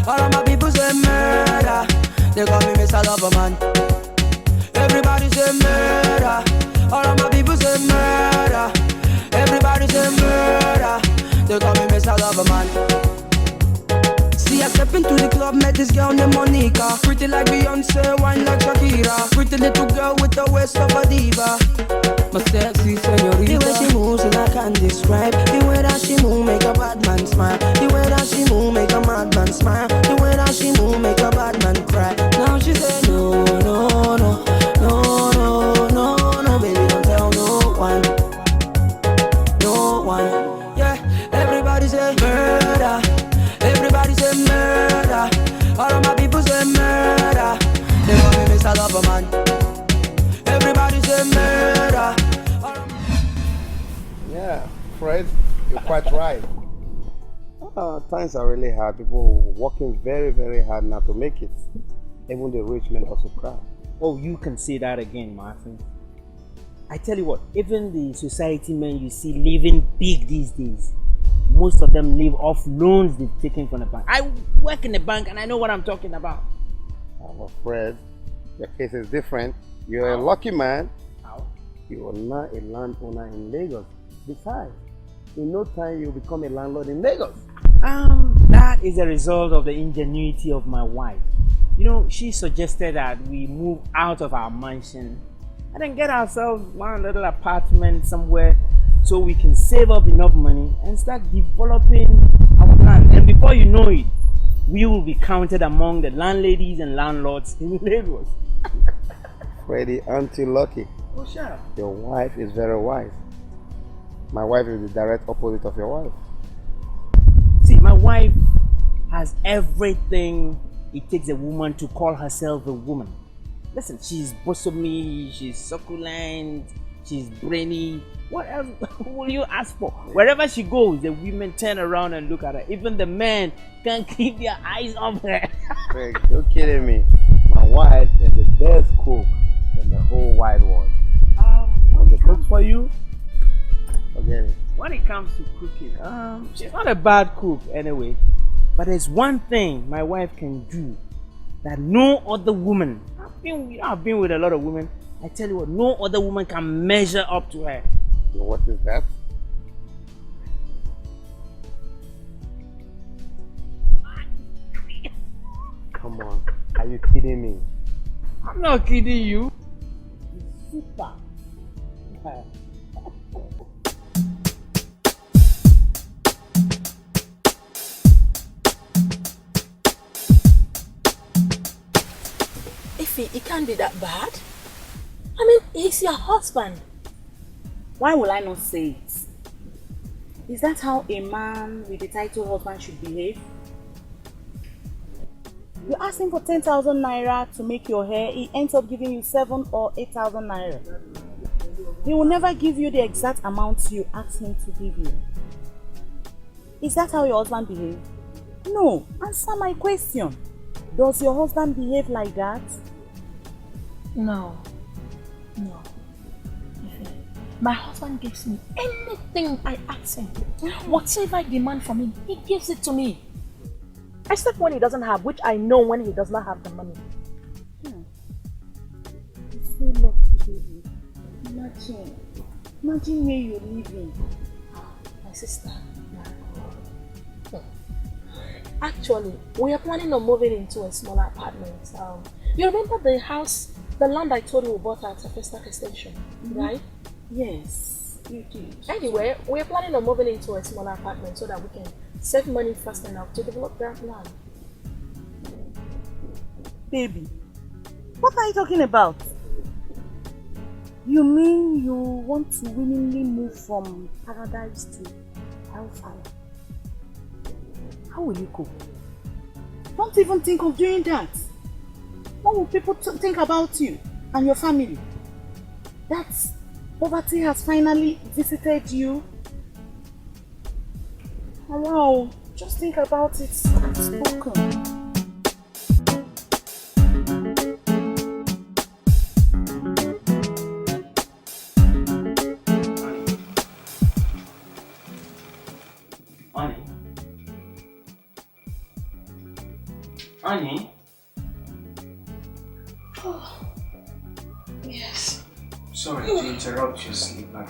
All of my people say murder. They call me Mr. Loverman. Everybody say murder. All of my people say murder. Everybody say murder. They call me Mr. Loverman. See, I step into the club, met this girl named Monica. Pretty like Beyonce, wine like Shakira. Pretty little girl with the waist of a diva. My sexy señorita. The way she moves and I can't describe. The way that she move make a bad man smile. The way that she move make a madman smile. The way that she move make a bad man cry. Now she say no, no, no, no, no, no, no, baby don't tell no one, no one. Yeah, everybody say murder. Everybody say murder. All of my people say murder. They call me Mr. Loverman. Everybody say murder. Yeah, Fred, you're quite right. Times are really hard. People working very, very hard now to make it. Even the rich men also cry. Oh, you can say that again, Martin. I tell you what, even the society men you see living big these days, most of them live off loans they've taken from the bank. I work in the bank and I know what I'm talking about. Well, Fred, your case is different. You're a lucky man. How? You are not a landowner in Lagos. Besides, in no time you'll become a landlord in Lagos. That is a result of the ingenuity of my wife. You know, she suggested that we move out of our mansion and then get ourselves one little apartment somewhere so we can save up enough money and start developing our land. And before you know it, we will be counted among the landladies and landlords in Lagos. Freddie, aren't you lucky? Oh, shut up. Your wife is very wise. My wife is the direct opposite of your wife. See, my wife has everything it takes a woman to call herself a woman. Listen, she's bossomy, she's succulent, she's brainy. What else will you ask for? Wherever she goes, the women turn around and look at her. Even the men can't keep their eyes off her. Craig, you're kidding me. My wife is the best cook in the whole wide world. When she cooks for you, forget it. When it comes to cooking, she's not a bad cook anyway. But there's one thing my wife can do that no other woman, I've been with a lot of women, I tell you what, no other woman can measure up to her. What is that? Come on, are you kidding me? I'm not kidding you. Super. It can't be that bad. I mean, he's your husband. Why will I not say it? Is that how a man with a title husband should behave? You ask him for 10,000 naira to make your hair, he ends up giving you 7 or 8,000 naira. He will never give you the exact amount you ask him to give you. Is that how your husband behaves? No. Answer my question. Does your husband behave like that? No. My husband gives me anything I ask him. Whatever I demand from him, he gives it to me. Except when he doesn't have, which I know when he does not have the money. You're so lucky, baby. Imagine where you're living. My sister. Actually, we are planning on moving into a smaller apartment. You remember the house, the land I told you we bought at Festac Extension, right? Yes, you did. Anyway, we are planning on moving into a smaller apartment so that we can save money fast enough to develop that land. Baby, what are you talking about? You mean you want to willingly move from paradise to hellfire? How will you cope? Don't even think of doing that. What will people think about you and your family? That poverty has finally visited you. Wow, just think about it. Spoken. Honey? Oh, yes. Sorry to interrupt your sleep, but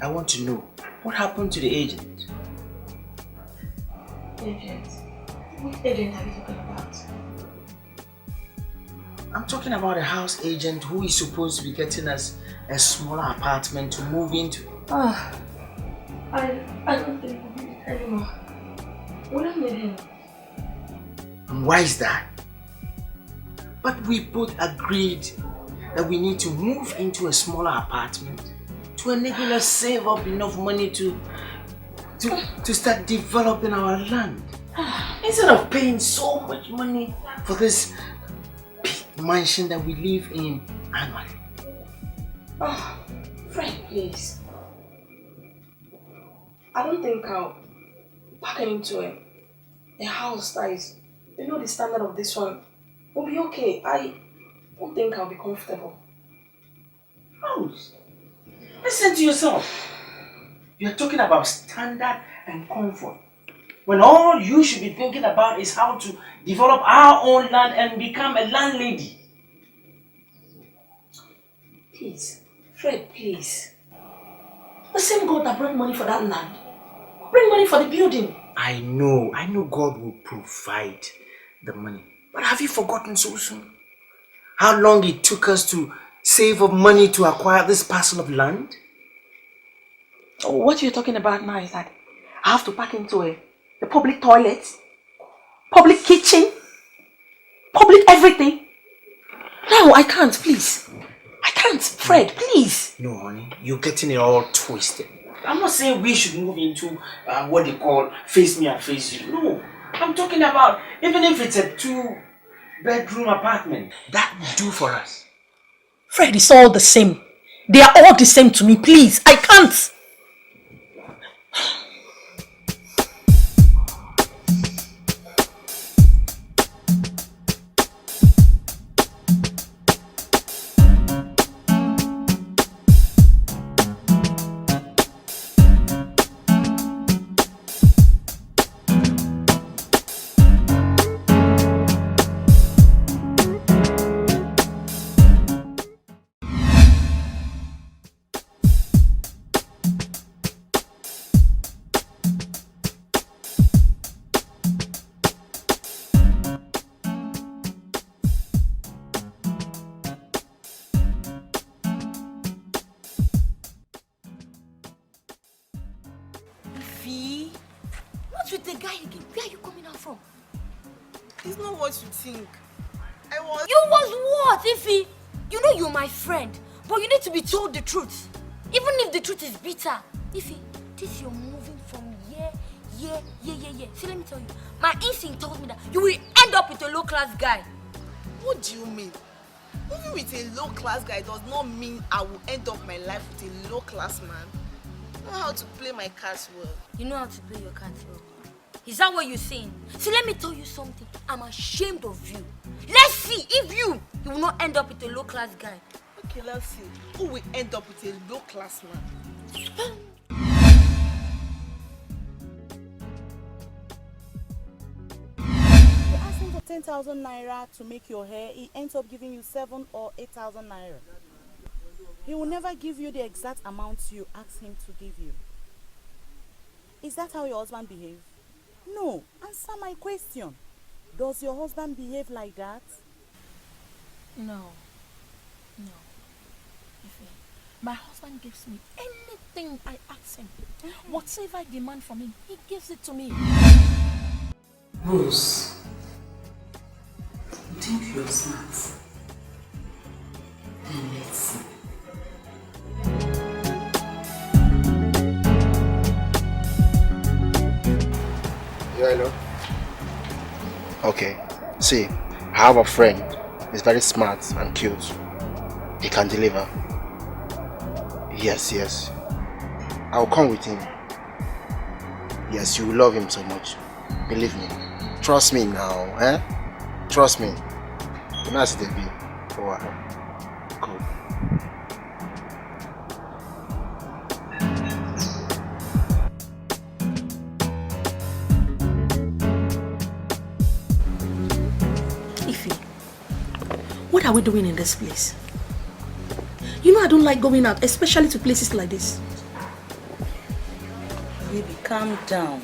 I want to know what happened to the agent? Agent? Which agent are you talking about? I'm talking about a house agent who is supposed to be getting us a smaller apartment to move into. I don't think we'll need it anymore. We don't need him. And why is that? But we both agreed that we need to move into a smaller apartment to enable us save up enough money to start developing our land. Instead of paying so much money for this big mansion that we live in annually. Oh, Fred, please. I don't think I'll pack into a house that is, the standard of this one. Will be okay. I don't think I'll be comfortable. House? Listen to yourself. You're talking about standard and comfort, when all you should be thinking about is how to develop our own land and become a landlady. Please, Fred, please. The same God that brought money for that land will bring money for the building. I know God will provide the money. But have you forgotten so soon? How long it took us to save up money to acquire this parcel of land? What you're talking about now is that I have to pack into a public toilet, public kitchen, public everything. No, I can't, please. I can't, Fred, please. No, honey, you're getting it all twisted. I'm not saying we should move into what they call face me and face you. No, I'm talking about even if it's a 2-bedroom apartment, that would do for us. Fred, it's all the same. They are all the same to me, please. I can't. Told the truth, even if the truth is bitter. Ify, this you're moving from year. See, let me tell you, my instinct told me that you will end up with a low-class guy. What do you mean? Moving with a low-class guy does not mean I will end up my life with a low-class man. I know how to play my cards well. You know how to play your cards well. Is that what you're saying? See, let me tell you something. I'm ashamed of you. Let's see if you will not end up with a low-class guy. Okay, let's see. Who will end up with a low-class man? You ask him for 10,000 naira to make your hair, he ends up giving you 7 or 8,000 naira. He will never give you the exact amount you ask him to give you. Is that how your husband behaves? No. Answer my question. Does your husband behave like that? No. My husband gives me anything I ask him. Whatever I demand from him, he gives it to me. Rose, you think you're smart? Then let's see. Yeah, hello. Okay, see, I have a friend. He's very smart and cute. He can deliver. Yes. I'll come with him. Yes, you will love him so much. Believe me. Trust me now, eh? Trust me. You know, they be for a while. Cool. are we doing in this place? You know I don't like going out, especially to places like this. Baby, calm down.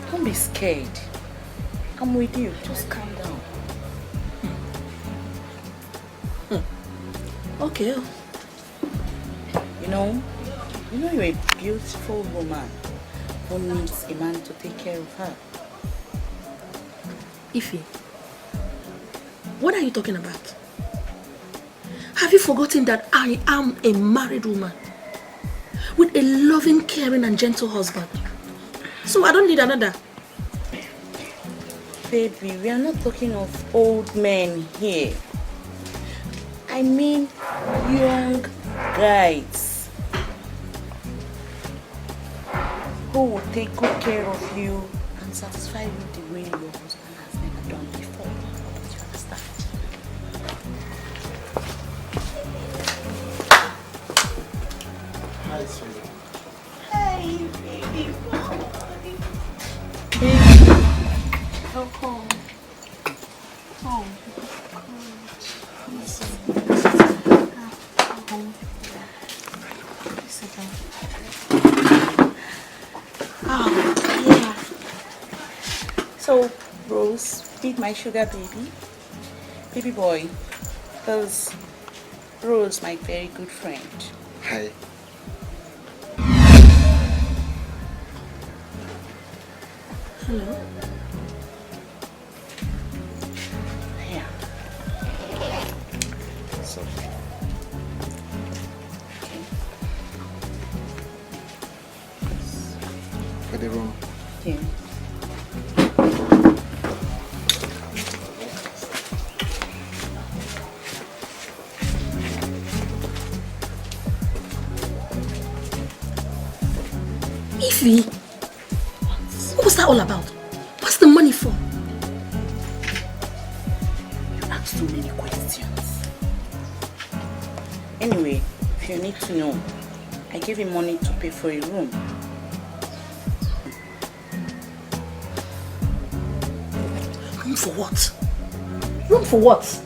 Don't be scared. I'm with you. Just calm down. Okay. You know you're a beautiful woman who needs a man to take care of her. Ify, what are you talking about? Have you forgotten that I am a married woman with a loving, caring and gentle husband? So I don't need another. Baby, we are not talking of old men here. I mean young guys who will take good care of you and satisfy you the way your husband has never done before. Do you understand? Hi, sweetie. Hey, baby boy. Baby, how come? Oh, yeah. So, Rose, meet my sugar baby. Baby boy. Because Rose, my very good friend. Hi. Hello? Yeah. So, For the room. yeah. Ify, what was that all about? What's the money for? You ask too many questions. Anyway, if you need to know, I gave him money to pay for a room. Room for what? Room for what?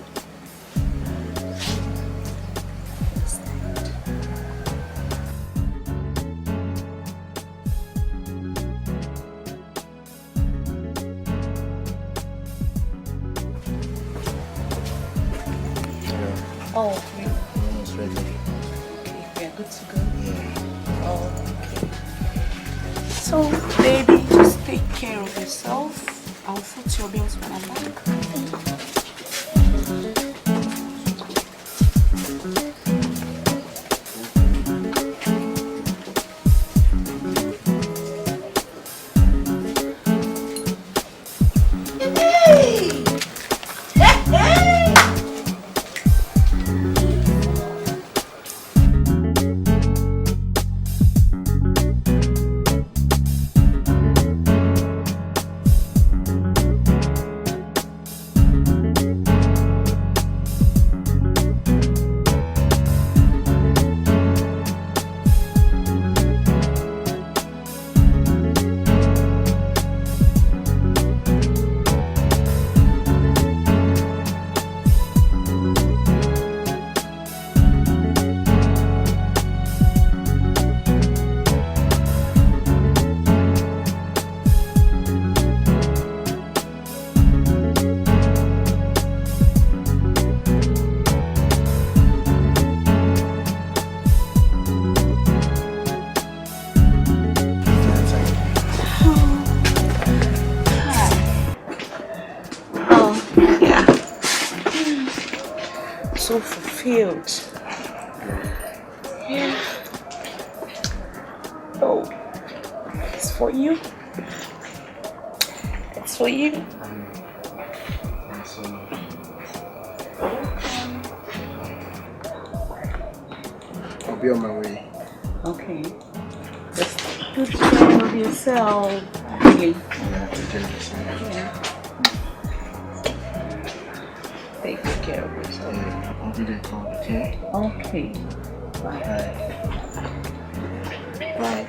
Oh, okay. Almost ready. Okay, we are good to go. Yeah. Oh, okay. So, baby, just take care of yourself. I'll foot your bills when I'm back. So fulfilled. Yeah. Oh, it's for you. It's for you. I'll be on my way. Okay. Just good care of yourself. Really. Yeah, take care of yourself. Yeah. Take care of yourself. Yeah, I'll be there call, okay? Okay. Bye. Bye. Bye.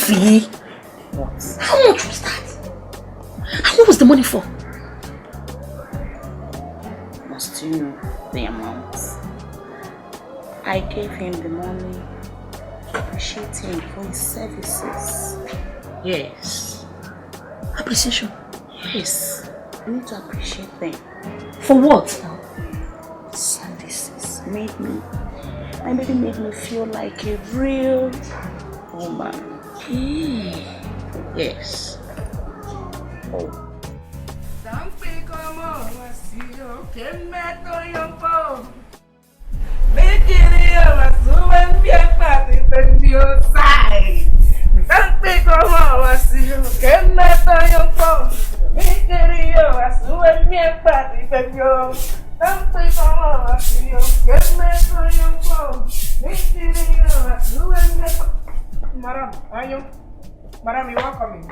Lucy! What? How much was that? And what was the money for? Must you know the amount? I gave him the money to appreciate him for his services. Yes. Appreciation? Yes. You need to appreciate them. For what? Services made me feel like a real woman. Yes. Oh. Madam, you are coming.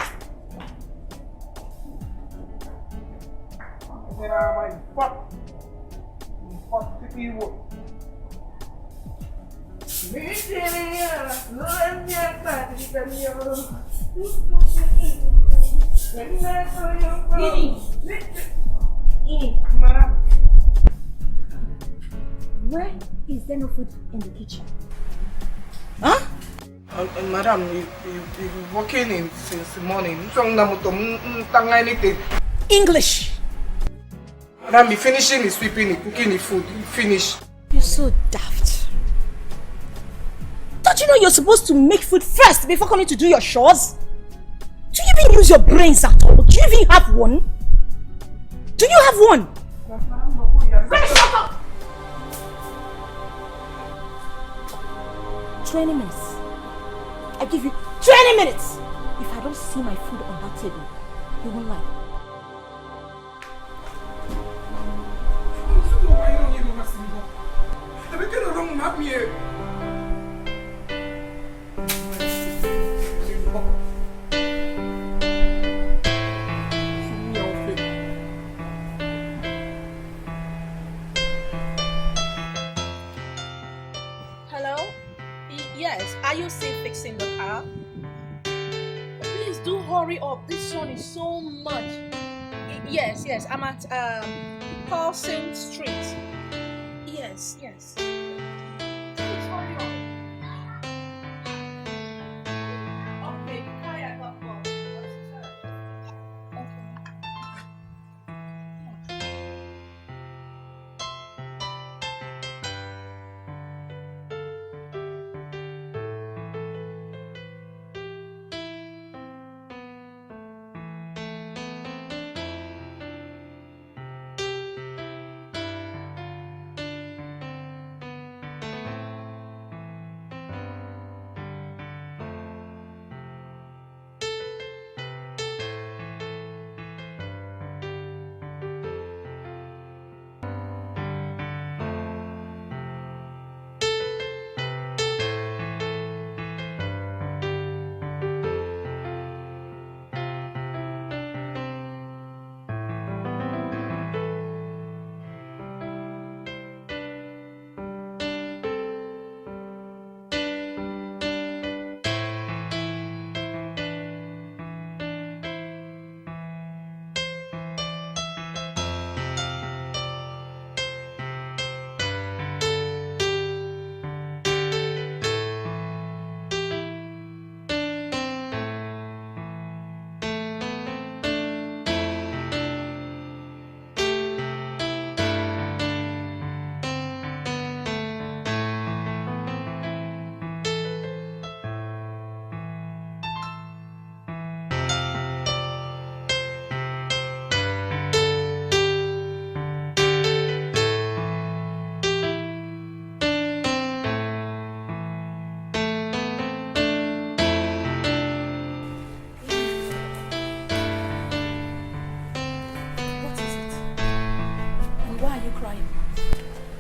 Where is there no food in the kitchen? Huh? Madam, you've been working in since the morning. English! Madam, be finishing the sweeping, the cooking the food. Finish. You're so daft. Don't you know you're supposed to make food first before coming to do your chores? Do you even use your brains at all? Do you even have one? Do you have one? Shut up! 20 minutes. I give you 20 minutes! If I don't see my food on that table, you won't like. Hello? Yes, are you still fixing the car? Please do hurry up. This sun is so much. Yes, I'm at Paulson Street. Yes. Please hurry up. Okay, quiet up.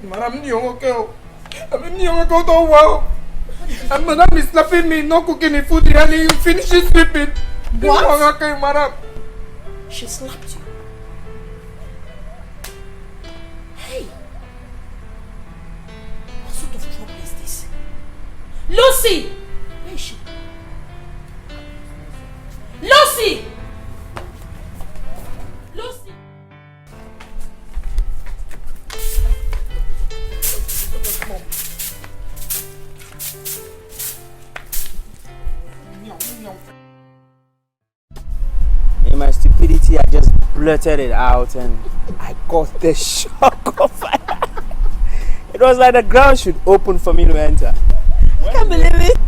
Madam, you okay? You don't well. And Madam is slapping me, not cooking the food, really. You finish sleeping. What? Okay, Madam. She slapped you. Hey! What sort of trouble is this? Lucy! Where is she? blurted it out and I got the shock of it. It was like the ground should open for me to enter. I can't believe it.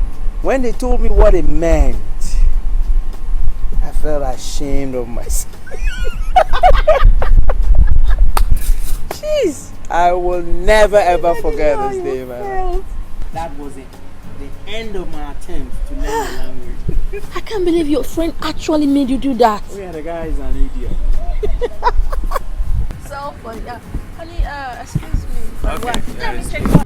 When they told me what it meant, I felt ashamed of myself. Jeez, I will never ever forget this day, man. That was it. The end of my attempt to learn the language. I can't believe your friend actually made you do that. Oh yeah, the guy is an idiot. So funny. Honey, excuse me. Okay. Let me check.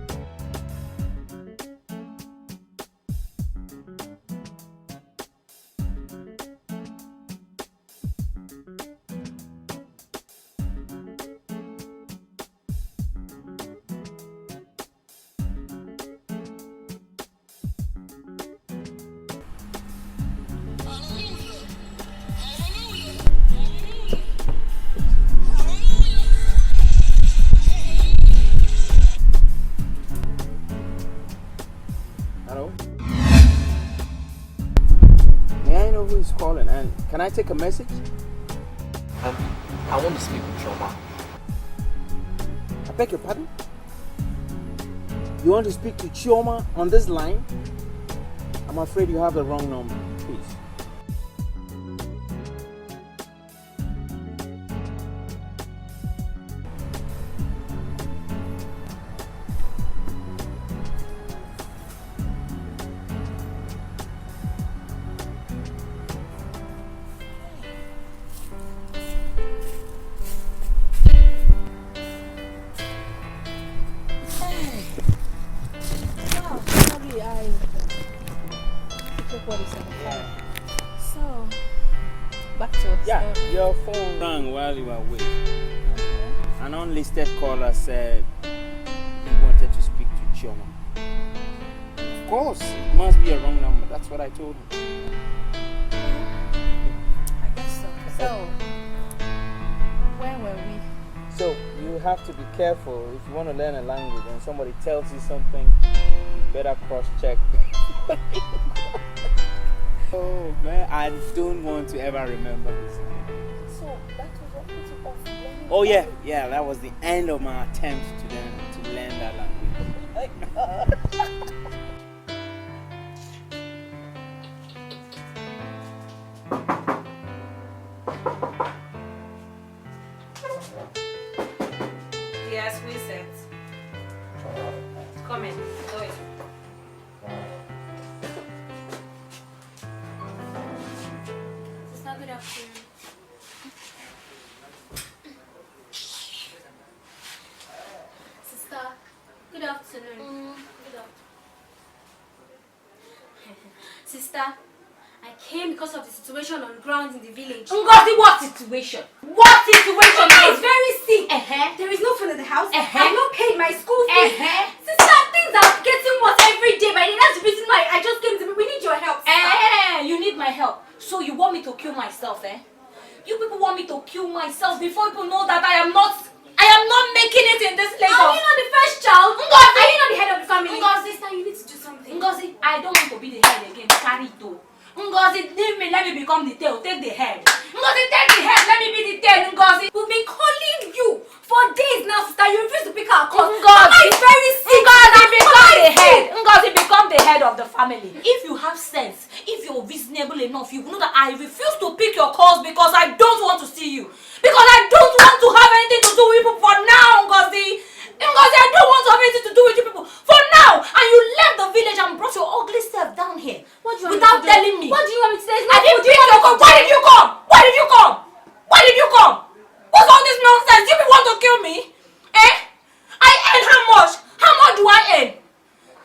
Hello? May I know who is calling and can I take a message? I want to speak with Trauma. I beg your pardon? You want to speak to Chioma on this line? I'm afraid you have the wrong number. Please. So, back to us. Yeah, your phone rang while you were away. An unlisted caller said he wanted to speak to Chioma. Of course, it must be a wrong number. That's what I told him. I guess so. So, where were we? So, you have to be careful if you want to learn a language and somebody tells you something, you better cross-check. Oh man, I don't want to ever remember this name. So, that was what put you off learning. Oh yeah, that was the end of my attempt to learn that language. Yes, we set. Come in. Go in. Sister, good afternoon. Sister, good afternoon. Good afternoon. Sister, I came because of the situation on ground in the village. Ngozi, what situation? What situation? Mama is very sick. Uh-huh. There is no food in the house. Uh-huh. I've not paid my school fees. Uh-huh. Sister, things are getting worse every day. By the that's the reason why I just came to me. We need your help. You need my help. So you want me to kill myself, eh? You people want me to kill myself before people know that I am not making it in this Lagos. Are you not the first child? Ngozi! Are you not the head of the family? Ngozi, Sister, you need to do something. Ngozi, I don't want to be the head again. Carry it though. Ngozi, leave me, let me become the tail. Take the head. Ngozi, take the head, let me be the tail. Ngozi. We've been calling you for days now, sister. You refuse to pick our call. Ngozi. Mama is very sick. Ngozi, become the head. Ngozi, become the head of the family. If you have sense, if you're reasonable enough, you know that I refuse to pick your calls because I don't want to see you. Because I don't want to have anything to do with you for now, Ngozi. Ngozi, I don't want to have anything to do with you people for now. And you left the village and brought your ugly self down here. What do you want without me to do? telling me. What do you want me to say? I didn't pick your call. Why did you come? Why did you come? Why did you come? What's all this nonsense? You people want to kill me? Eh? I earn how much? How much do I earn?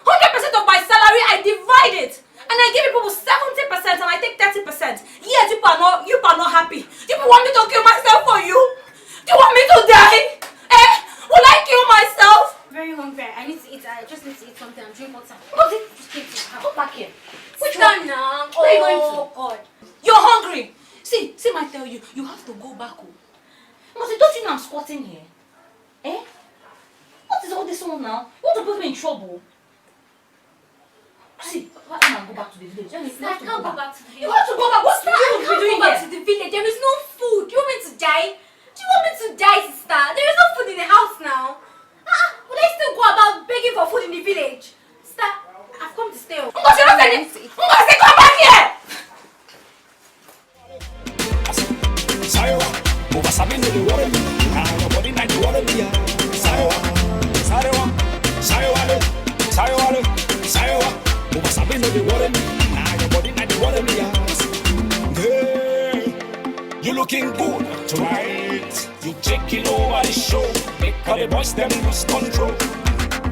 100% of my salary, I divide it. And I give people 70% and I take 30%. Yes, you people are not happy. You people want me to kill myself for you? Do you want me to die? Eh? Will I kill myself? Very hungry. I need to eat. I just need to eat something and drink water. Come back here. Which one now? Where are you going to? God. You're hungry. See, I tell you, you have to go back home. Must don't you know I'm squatting here? Eh? What is all this one now? You want to put me in trouble? See, why can't I go back to the village? I can't go back to the village. You want to go back? What's that? I can't go back to the village. There is no food. You want me to die? Do you want me to die, sister? There is no food in the house now. Will I still go about begging for food in the village? Sister, I've come to stay. Come back here! You looking good tonight. You taking over the show. Make all the boys them lose control.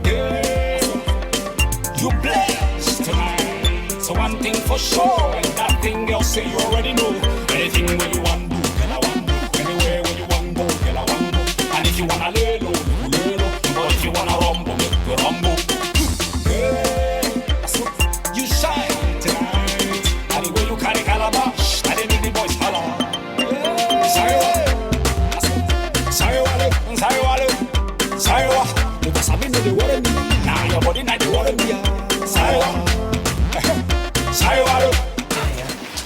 Yeah, you blessed tonight. So one thing for sure, and that thing else say you already know. Anything where you want do, girl I want do. Anywhere where you want go, girl I want go. And if you wanna lay low, lay low. But if you wanna rumble, make you rumble. Yeah, you shine tonight. And the way you carry calabash, I didn't need the boys holler. Now your body not the water me.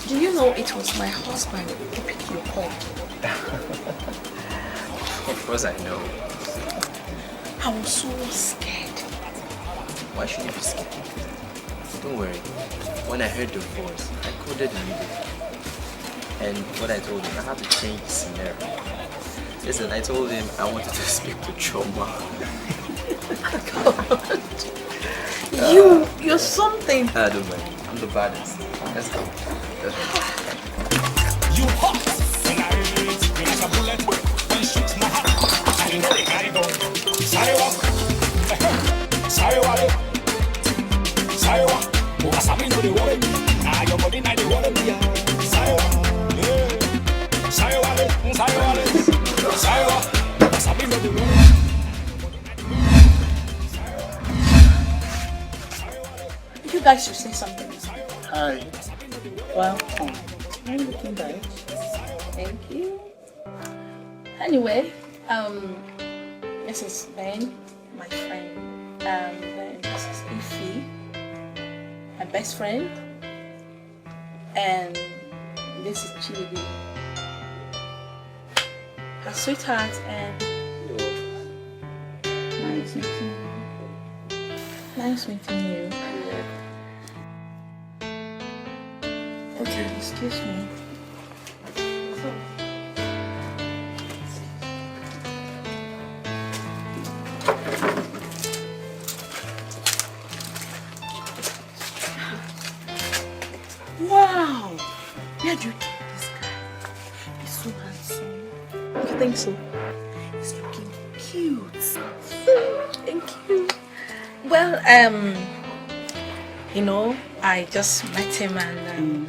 Do you know it was my husband who picked your call? Of course I know. I was so scared. Why should you be scared? Don't worry. When I heard the voice, I called it immediately. And what I told him, I had to change the scenario. Listen, I told him I wanted to speak to Choma. You're something. Don't worry. I'm the baddest. Let's go. Let's go. You hot tonight. You like a bullet when you shoot my heart. And you know they gotta go. Sarewa. Sarewa. Oh, Sabi know they worry me. Nah, your body not they worry me. Sarewa. Sabi know they worry me. You guys should say something. Hi. Welcome. You're looking good. Thank you. Anyway, this is Ben, my friend. Then this is Ify, my best friend. And this is Chidi, her sweetheart, and nice meeting you. Nice meeting you. Okay. Excuse me. Wow! Where do you get this guy? He's so handsome. You think so? He's looking cute. Thank you. Well, you know, I just met him and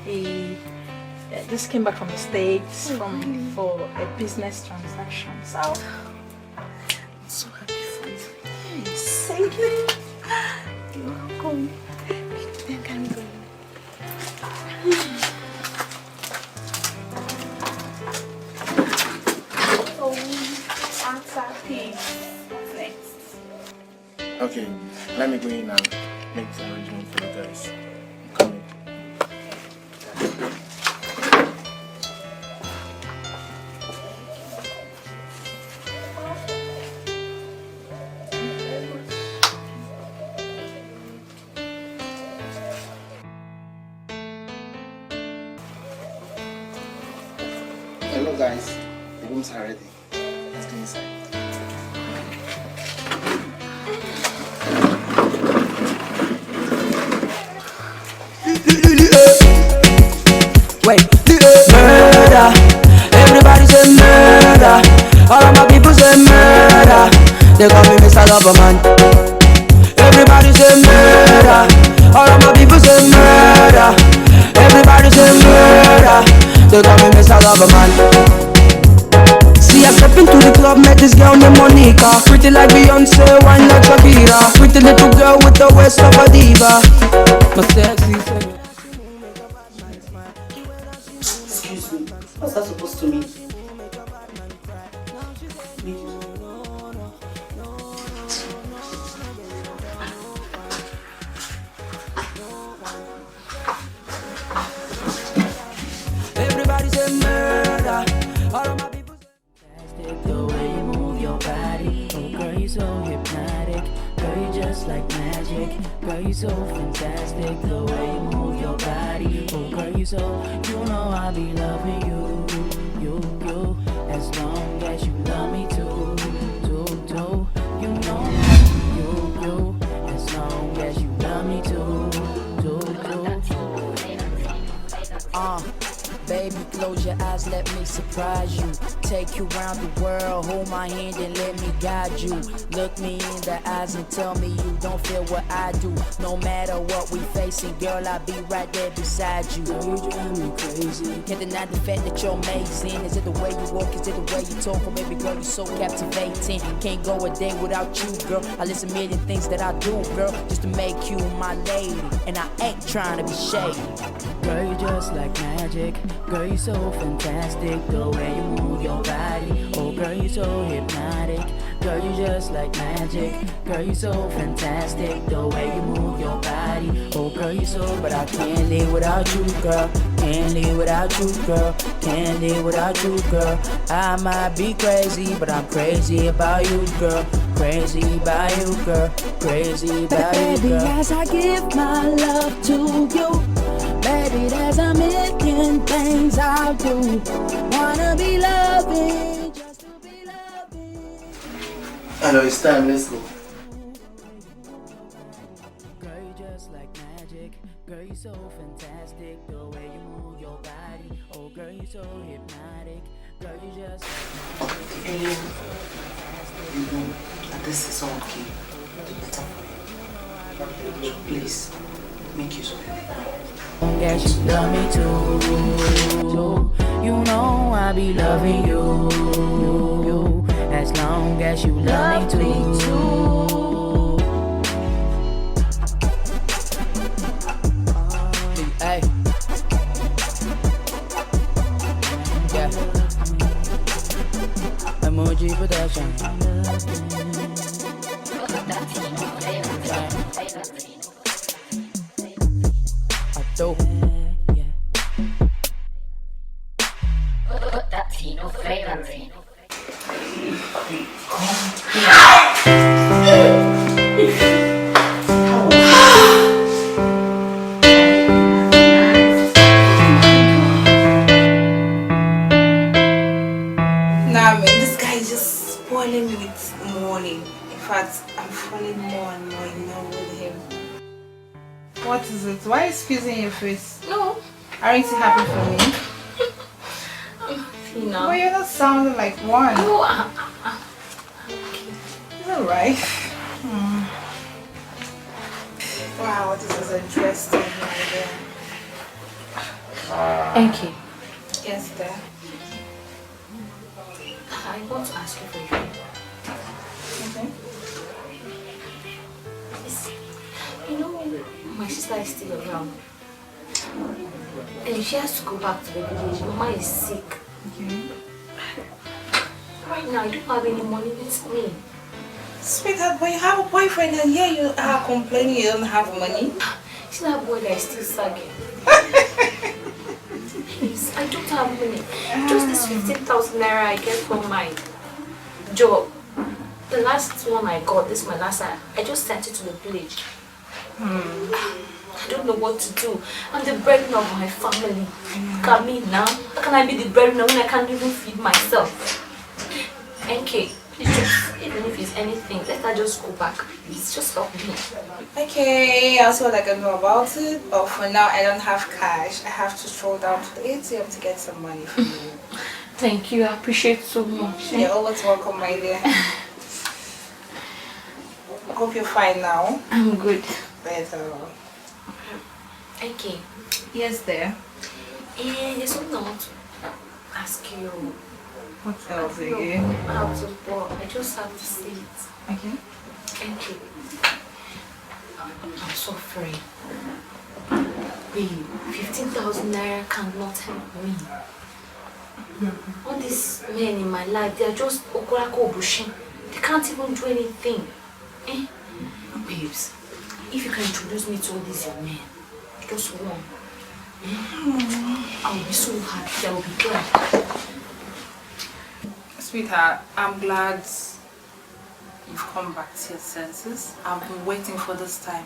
he just came back from the States for a business transaction. So I'm so happy for you. Yes. Thank you. You're welcome. Then can we go? So answer please. What's next? Okay, let me go in and make the arrangement for you guys. Come in. Hello guys, the rooms are ready. Let's go inside. Wait, murder. Everybody say murder. All of my people say murder. They call me Mr. Loverman. Everybody say murder. All of my people say murder. Everybody say murder. They call me Mr. Loverman. See, I step into the club, met this girl named Monica. Pretty like Beyonce, wine like Shakira. Pretty little girl with the waist of a diva. My sexy. Excuse me, what's that supposed to mean? Girl, you so fantastic, the way you move your body. Oh, girl, you so, you know I'll be loving you, you, as long as you love me too, you know, you, as long as you love me too, baby, close your eyes, let me surprise you. Take you around the world, hold my hand and let me guide you. Look me in the eyes and tell me you don't feel what I do. No matter what we facing, girl, I'll be right there beside you. Girl, you drive me crazy. Can't deny the fact that you're amazing. Is it the way you walk, is it the way you talk? Oh, baby girl, you're so captivating. Can't go a day without you, girl. I list a million things that I do, girl, just to make you my lady. And I ain't trying to be shady. Girl, you just like magic. Girl, you so fantastic, the way you move your body. Oh, girl, you so hypnotic. Girl, you just like magic. Girl, you so fantastic, the way you move your body. Oh, girl, you so, but I can't live without you, girl. Can't live without you, girl. Can't live without you, girl. I might be crazy, but I'm crazy about you, girl. Crazy about you, girl. Crazy about you, girl. Baby, as I give my love to you, baby, there's a million things I'll do. Wanna be loving, just to be loving. I know it's time, let's go. Girl, you just like magic. Girl, you so fantastic, the way you move your body. Oh, girl, you so hypnotic. Girl, you just like magic. You know that this is all okay. Please, make use of it. Long as you love me too, you know I'll be loving you, as long as you love me too. Hey, yeah, emoji production. Dope. Put that Tino flavor in. Nah, man, this guy is just spoiling me with money. In fact, I'm falling more and more in love with him. What is it? Why are you squeezing your face? No. Aren't you happy for me? You know. Well, you're not sounding like one. No, okay. It's alright. Wow, this is interesting idea. Thank you. Yes, dear. I want to ask you for a favor. Okay. You know, my sister is still around. And she has to go back to the village. Mama is sick. Okay. Right now, I don't have any money with me. Sweetheart, but you have a boyfriend and here you are complaining you don't have money. See that boy that is still sagging. Please, I don't have money. Just this 15,000 naira I get from my job. The last one I got, this is my last time, I just sent it to the village. I don't know what to do. I'm the breadwinner of my family. Look at me now. How can I be the breadwinner when I can't even feed myself? NK, please just, even if it's anything, let her just go back. Please, just help me. Okay, I'll see what I can do about it. But for now, I don't have cash. I have to stroll down to the ATM to get some money for you. Thank you, I appreciate so much. You're always welcome, my dear. I hope you're fine now. I'm good. Better. Okay. Yes, there. And there's something I want to ask you. What else I don't again? know how to, but I just have to say it. Okay. Okay. I'm so afraid. Babe, 15,000 naira cannot help me. All these men in my life, they are just okorako bushin. They can't even do anything. Eh? Babes, if you can introduce me to all these young men, just one. I will be so happy. I will be glad. Sweetheart, I'm glad you've come back to your senses. I've been waiting for this time.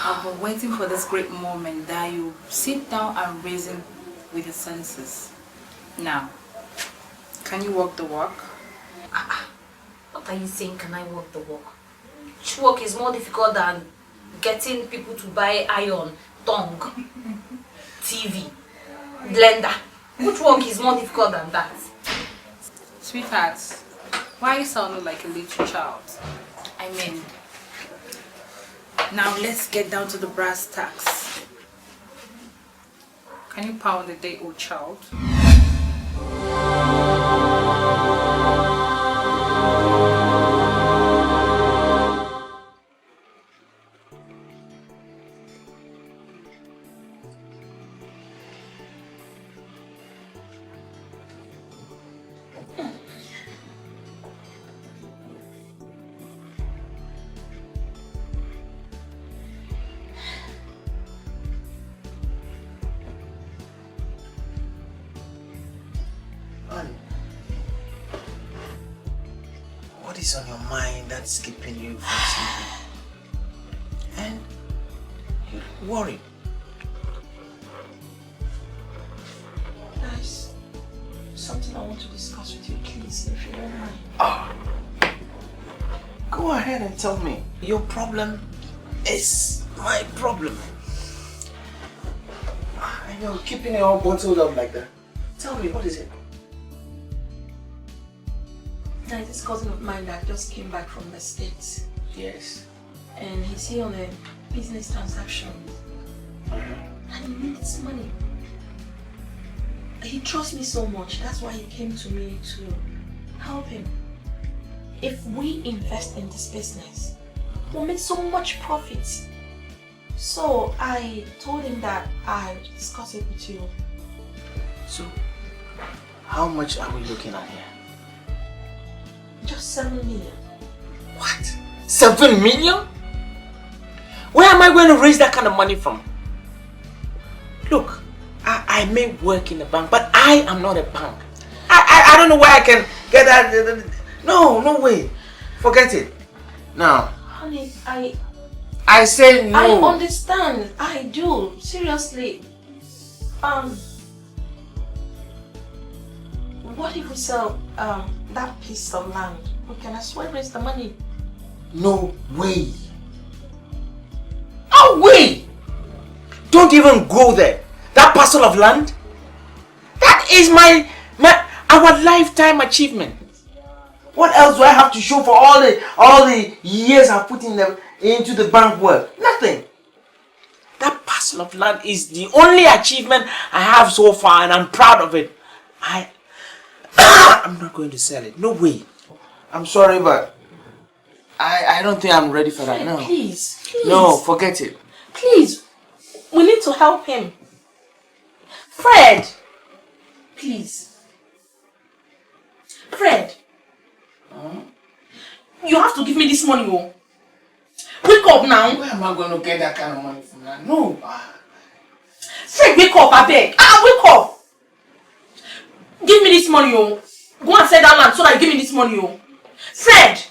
I've been waiting for this great moment that you sit down and reason with your senses. Now, can you walk the walk? What are you saying? Can I walk the walk? Which work is more difficult than getting people to buy iron, tongue, TV, blender? Which work is more difficult than that? Sweetheart, why you sounding like a little child? I mean, now let's get down to the brass tacks. Can you pound a day-old child? What is on your mind that's keeping you from sleeping? And you're worried. Guys, something I want to discuss with you, please, if you don't mind. Go ahead and tell me. Your problem is my problem. And you're keeping it all bottled up like that. Tell me, what is it? There's this cousin of mine that just came back from the States. Yes. And he's here on a business transaction. And he needs money. He trusts me so much. That's why he came to me to help him. If we invest in this business, we'll make so much profits. So I told him that I would discuss it with you. So, how much are we looking at here? Just 7 million. What? 7 million? Where am I going to raise that kind of money from? Look, I may work in the bank, but I am not a bank. I don't know where I can get that. No way. Forget it. Now. Honey, I say no. I understand. I do. Seriously. What if we sell that piece of land? We can as well raise the money. No way. No way. Don't even go there. That parcel of land, that is our lifetime achievement. What else do I have to show for all the years I've put into the bank work? Nothing. That parcel of land is the only achievement I have so far, and I'm proud of it. I'm not going to sell it. No way. I'm sorry, but I don't think I'm ready for that. No. Please. No, forget it. Please. We need to help him. Fred. Please. Fred. You have to give me this money, oh. Wake up now. Where am I going to get that kind of money from now? No. Fred, wake up, I beg. Wake up. Give me this money, oh. Go and sell that land so that you give me this money, oh. Fred!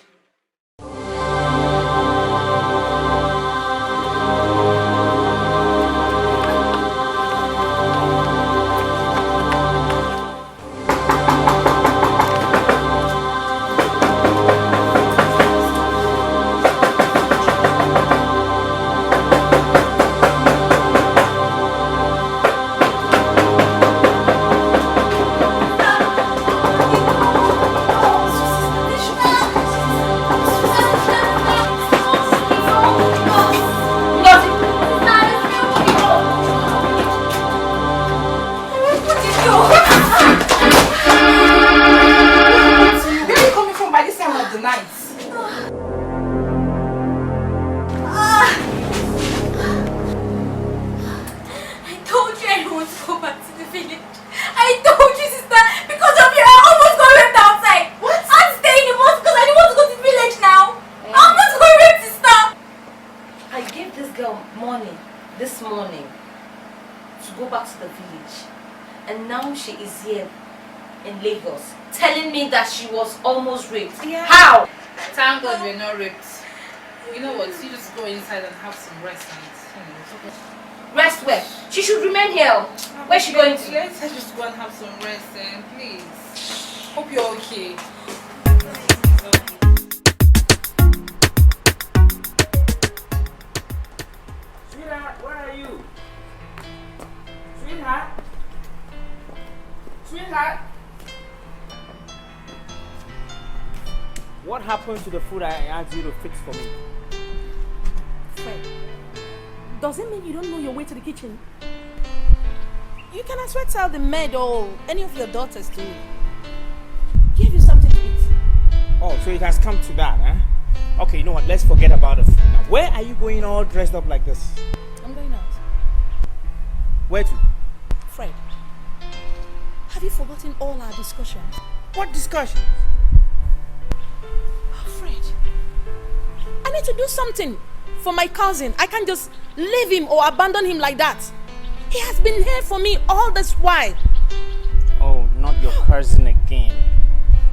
She was almost raped. Yeah. How? Thank God we're not raped. You know what? You just go inside and have some rest and Rest where? She should remain here. Where's she going to? Let's just go and have some rest, please. Hope you're okay. Sweetheart, where are you? Sweetheart? Sweetheart? What happened to the food I asked you to fix for me? Fred, does it mean you don't know your way to the kitchen? You can as well tell the maid or any of your daughters to give you something to eat. Oh, so it has come to that, huh? Okay, you know what? Let's forget about the food now. Where are you going all dressed up like this? I'm going out. Where to? Fred, have you forgotten all our discussions? What discussions? Oh, Fred, I need to do something for my cousin. I can't just leave him or abandon him like that. He has been here for me all this while. Oh, not your cousin again.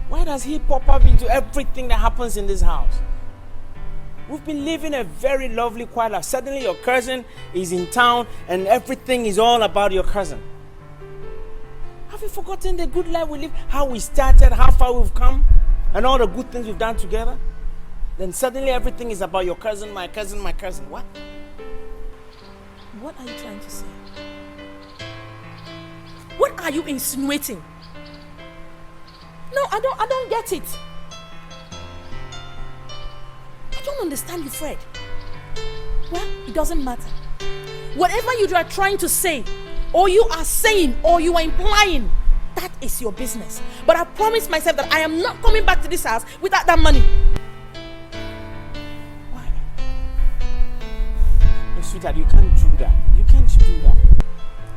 Why does he pop up into everything that happens in this house? We've been living a very lovely, quiet life. Suddenly your cousin is in town and everything is all about your cousin. Have you forgotten the good life we live? How we started, how far we've come, and all the good things we've done together? Then suddenly everything is about your cousin, my cousin, my cousin. What? What are you trying to say? What are you insinuating? No, I don't get it. I don't understand you, Fred. Well, it doesn't matter. Whatever you are trying to say, or you are saying, or you are implying, that is your business. But I promise myself that I am not coming back to this house without that money. Why? Oh, sweetheart, you can't do that. You can't do that.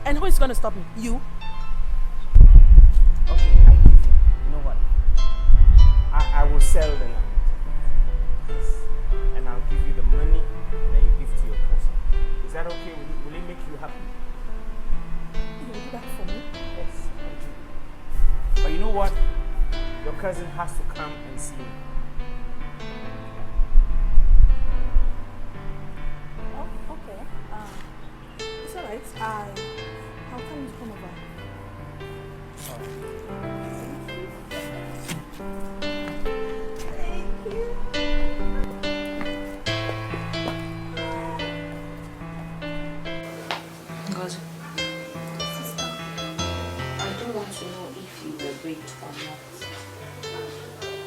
And who is going to stop me? You? Okay, I give you. You know what? I will sell the land. Yes. And I'll give you the money that you give to your cousin. Is that okay? Will it make you happy? You will do that for me? Yes, I'll do. But you know what? Your cousin has to come and see me. Oh, okay. It's alright. I'll come to come over. Ngozi, sister, I don't want to know if you were raped or not.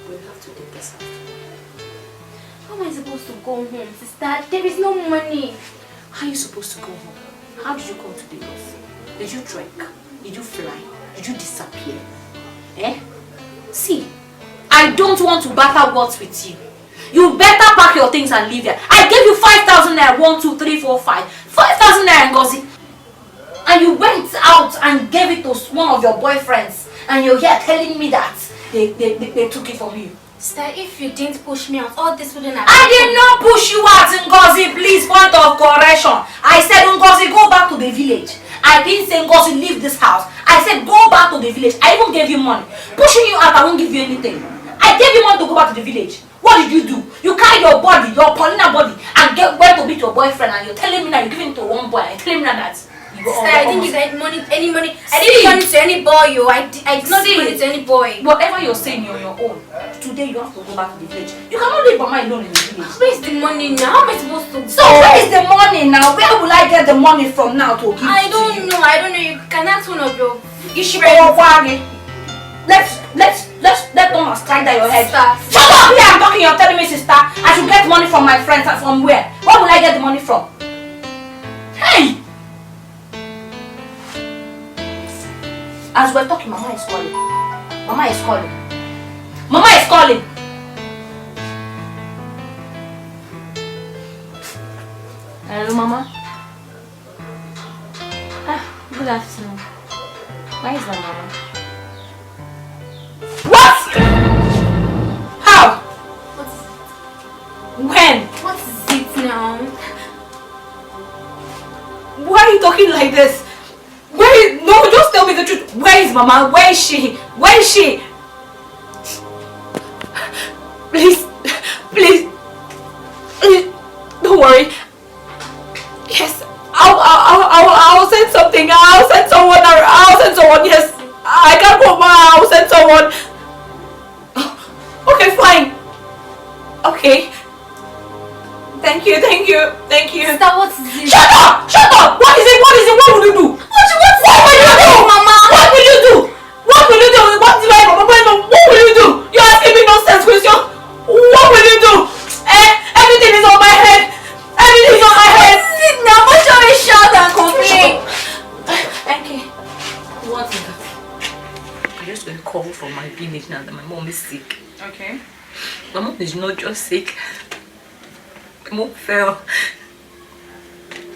We'll have to take this out. How am I supposed to go home, sister? There is no money. How are you supposed to go home? How did you come to Lagos? Did you trek? Did you fly? Did you disappear? Eh? See, I don't want to battle words with you. You better pack your things and leave here. I gave you 5,000 naira. 1, 2, 3, 4, 5. 5,000 naira, Ngozi. And you went out and gave it to one of your boyfriends. And you're here telling me that they took it from you. Sister, if you didn't push me out, all this wouldn't have I did not push you out, Ngozi. Please, point of correction. I said, Ngozi, go back to the village. I didn't say, Ngozi, leave this house. I said, go back to the village. I even gave you money. Pushing you out, I won't give you anything. I gave you money to go back to the village. What did you do? You carried your body, your Paulina body, and went to meet your boyfriend, and you're telling me that you're giving it to one boy, and you're telling me that you go. Sister, I didn't give any money. I didn't give money to any boy, yo. I did not give money to any boy. Whatever you're saying, you're your own. Today you have to go back to the village. You cannot leave Mama alone in the village. Where is the money now? How am I supposed to? So where is the money now? Where will I get the money from now to give I to don't you? know. I don't know. You can ask one of your Ishibo. Let Thomas strike that your head. Sister. Shut up here! I'm talking. You're telling me, sister, I should get money from my friends and from where? Where will I get the money from? Hey! As we're talking, Mama is calling. Mama is calling. Mama is calling. Hello, Mama. Good afternoon. Where is my Mama? What? How? When? What is it now? Why are you talking like this? No, just tell me the truth. Where is Mama? Where is she? Where is she? Please, please, don't worry. Yes, forward. Okay, fine. Okay. Thank you. Sister, what is it? Shut up! What is it? What will you do? What will you do? Mama? What will you do? What will you do? What will you do? You're asking me nonsense questions. What will you do? Everything is on my head. Sit now, why should I shout and complain? Okay. What is that? I just got a call from my village now that my mom is sick. Okay. My mom is not just sick. My mom fell.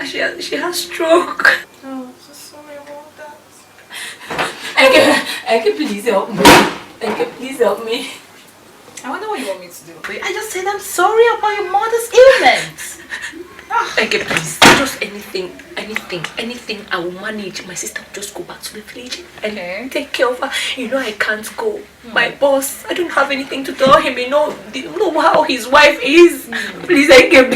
She has stroke. Oh, so sorry about that. Enke, please help me. Enke, please help me. I wonder what you want me to do. I just said I'm sorry about your mother's illness. Enke, please, just anything I will manage. My sister will just go back to the village and take care of her. You know I can't go. My boss, I don't have anything to tell him. You know how his wife is. Please, Enke,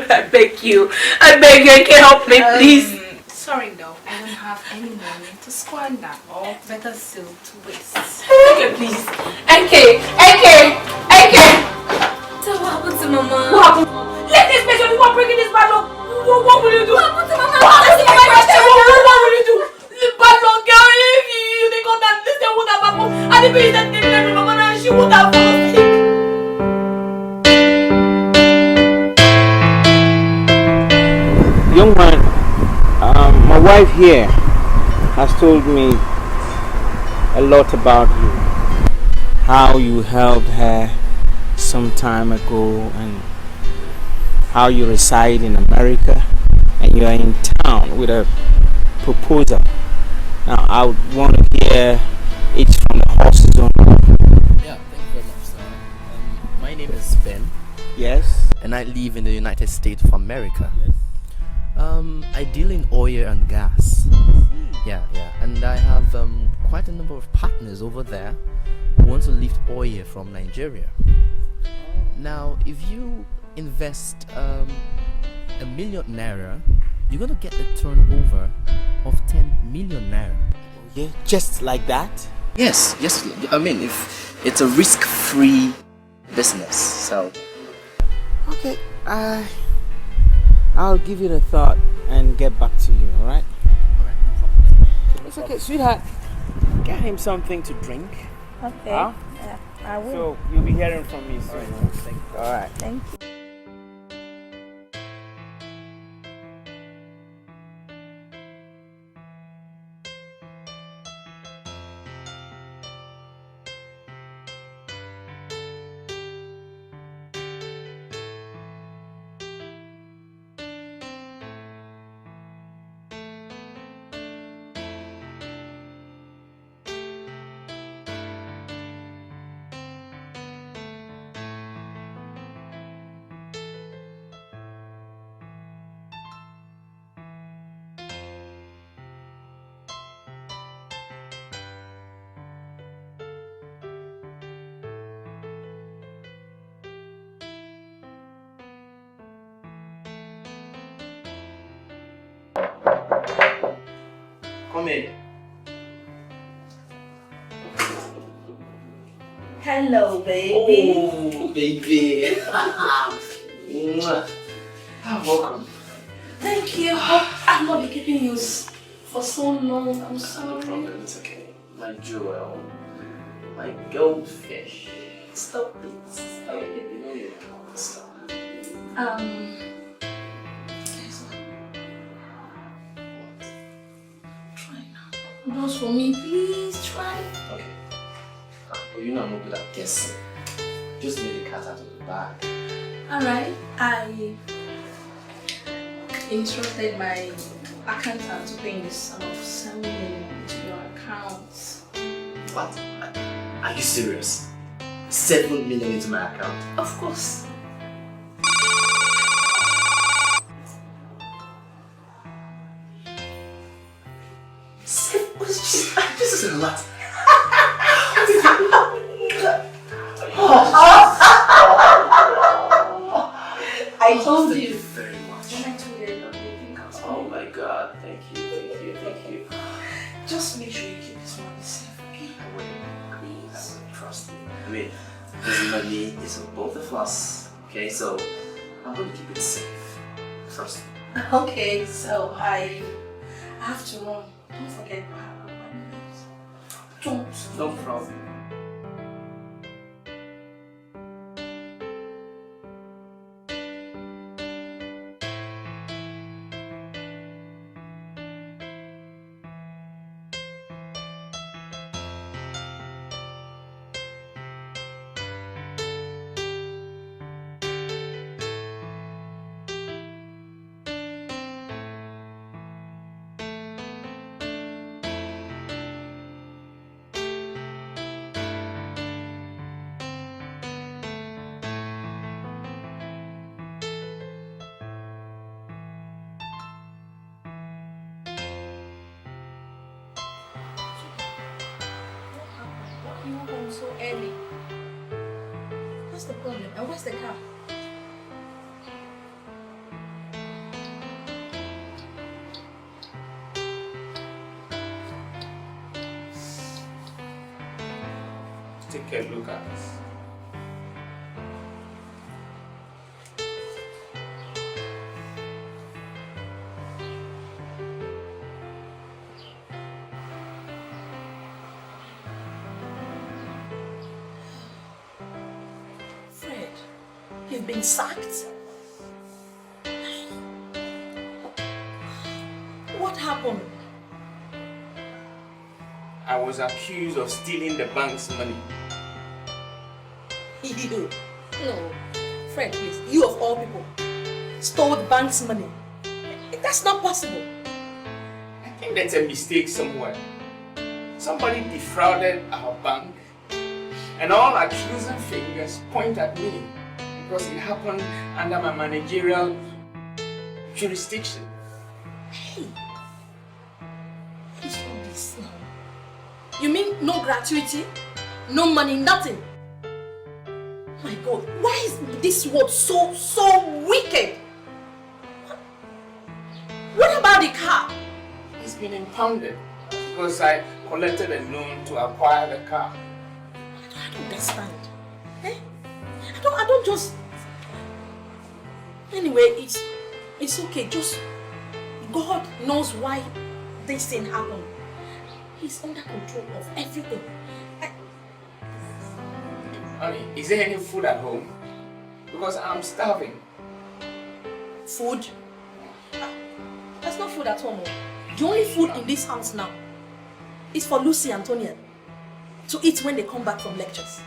I beg you, Enke, help me, please. Sorry though, I don't have any money to squander, or better still, to waste. Enke, please. Enke. So what happened to Mama? What happened? Let this person be breaking this bad luck. What will you do? What happened to Mama? What will you do? The bad luck girl, if you think of that, this thing would have happened. And if you said to Mama, now she would have fallen sick. Young man, my wife here has told me a lot about you. How you helped her some time ago and how you reside in America and you are in town with a proposal. Now I would want to hear it from the horse's own mouth. Yeah, thank you very much, sir. My name is Ben. Yes. And I live in the United States of America. Yes. I deal in oil and gas. Yeah, and I have quite a number of partners over there who want to lift oil from Nigeria. Now, if you invest ₦1 million, you're gonna get a turnover of 10 million naira. Yeah, just like that. Yes. I mean, if it's a risk-free business, so. Okay, I'll give it a thought and get back to you. All right. It's okay, sweetheart. Get him something to drink. Okay. Huh? Yeah, I will. So you'll be hearing from me soon. All right. Thank you. Come in. Hello, baby. Oh, baby. Welcome. Thank you. I've not been keeping you for so long. I'm No sorry. problem, it's okay. My jewel. My goldfish. Stop it. Stop it. You know you can't stop. Try now. Just for me, please try. Okay. But you know I'm not good at guessing. Just leave the cat out of the bag. Alright. I instructed my accountant to pay the sum of 7 million to your account. What? Are you serious? 7 million into my account? Of course. This is a lot. I told Thank you. you very much. When I told you I love you, I think I was Oh my god, thank you. Just make sure you keep this money safe, okay? I will. Please. This money is for both of us. Okay, so I'm going to keep it safe first. Okay, so I have to run. Don't forget my Don't. No problem. You home so early. What's the problem? And where's the car? Take a look at this. Fred, you've been sacked? What happened? I was accused of stealing the bank's money. You? No. Fred, please. You of all people stole the bank's money. That's not possible. I think that's a mistake somewhere. Somebody defrauded our bank, and all accusing fingers point at me because it happened under my managerial jurisdiction. Hey, please stop this now. You mean no gratuity, no money, nothing? My God, why is this world so wicked? What about the car? It's been impounded because I collected a loan to acquire the car. I don't understand. Eh? I don't just. Anyway, it's okay. Just God knows why this thing happened. He's under control of everything. Honey, is there any food at home? Because I'm starving. Food? There's no food at home. The only food in this house now is for Lucy and Tonya to eat when they come back from lectures.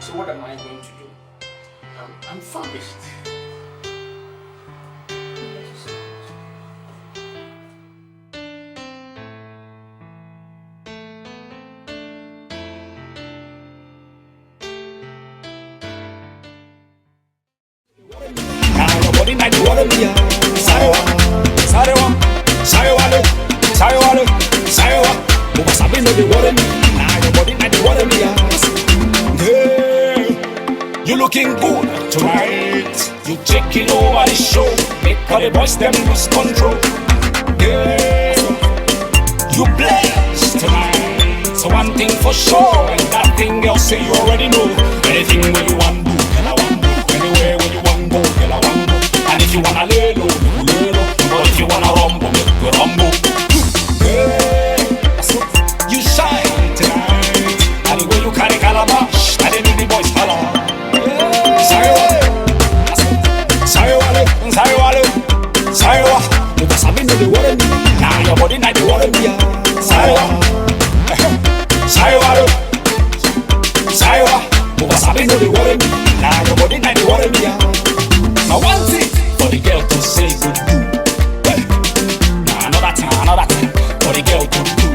So what am I going to do? I'm famished. You looking good tonight. You taking over the show. Make all the boys them lose control. Yeah, you blessed tonight. So one thing for sure, and that thing girl say you already know. Anything where you want do, girl I want do. Anywhere where you want go, girl I want go. And if you wanna lay low, you lay low. But if you wanna rumble, you rumble. Yeah, you shine tonight. And the way you carry calabash, and then the boys follow. Saiwa, you just have been to the world. Now your body not the world. Saiwa, you just have been to the world. Now your body not the world. Now one thing for the girl to say good do. Now another thing for the girl to do.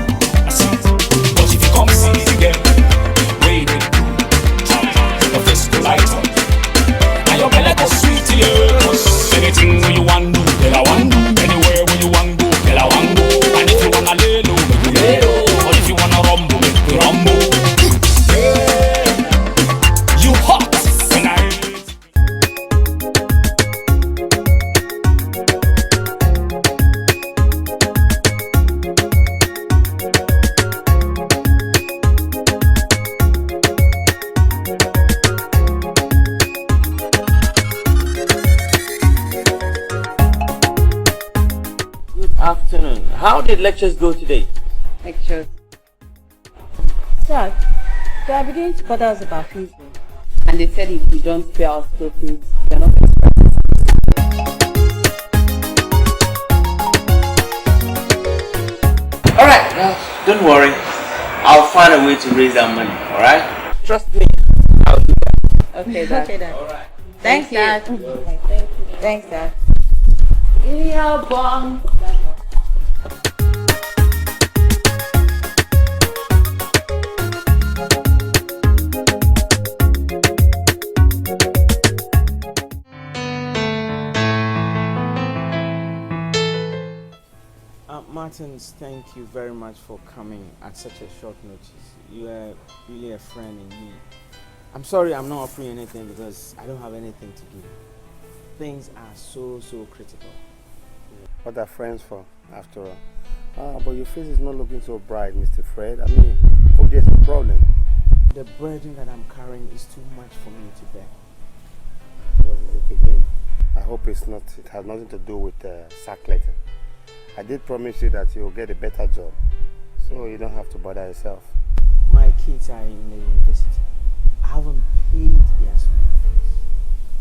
But if you come see the girl, wait it do. Your face go light up, and your belly go sweet to you. Anything where you want do, girl I want do. Anywhere where you want go, girl I want go. And if you wanna lay low, make you lay low. Or if you wanna rumble, make you rumble. Yeah, you hot tonight. afternoon. How did lectures go today? Lectures. Dad, they are beginning to bother us about fees. And they said if we don't pay our school fees, we are not going to practice. Alright, well, don't worry. I'll find a way to raise that money, alright? Trust me. I'll do that. Okay, Dad. Okay, Dad. Alright. Thanks, Dad. Thank you. Thanks, Dad. Yeah, bomb. Martins, thank you very much for coming at such a short notice. You are really a friend in need. I'm sorry I'm not offering anything because I don't have anything to give. Things are so critical. What are friends for, after all? But your face is not looking so bright, Mr. Fred. I mean, hope there's no problem. The burden that I'm carrying is too much for me to bear. What is it again? I hope it has nothing to do with the sack letter. I did promise you that you'll get a better job, so you don't have to bother yourself. My kids are in the university. I haven't paid their school fees.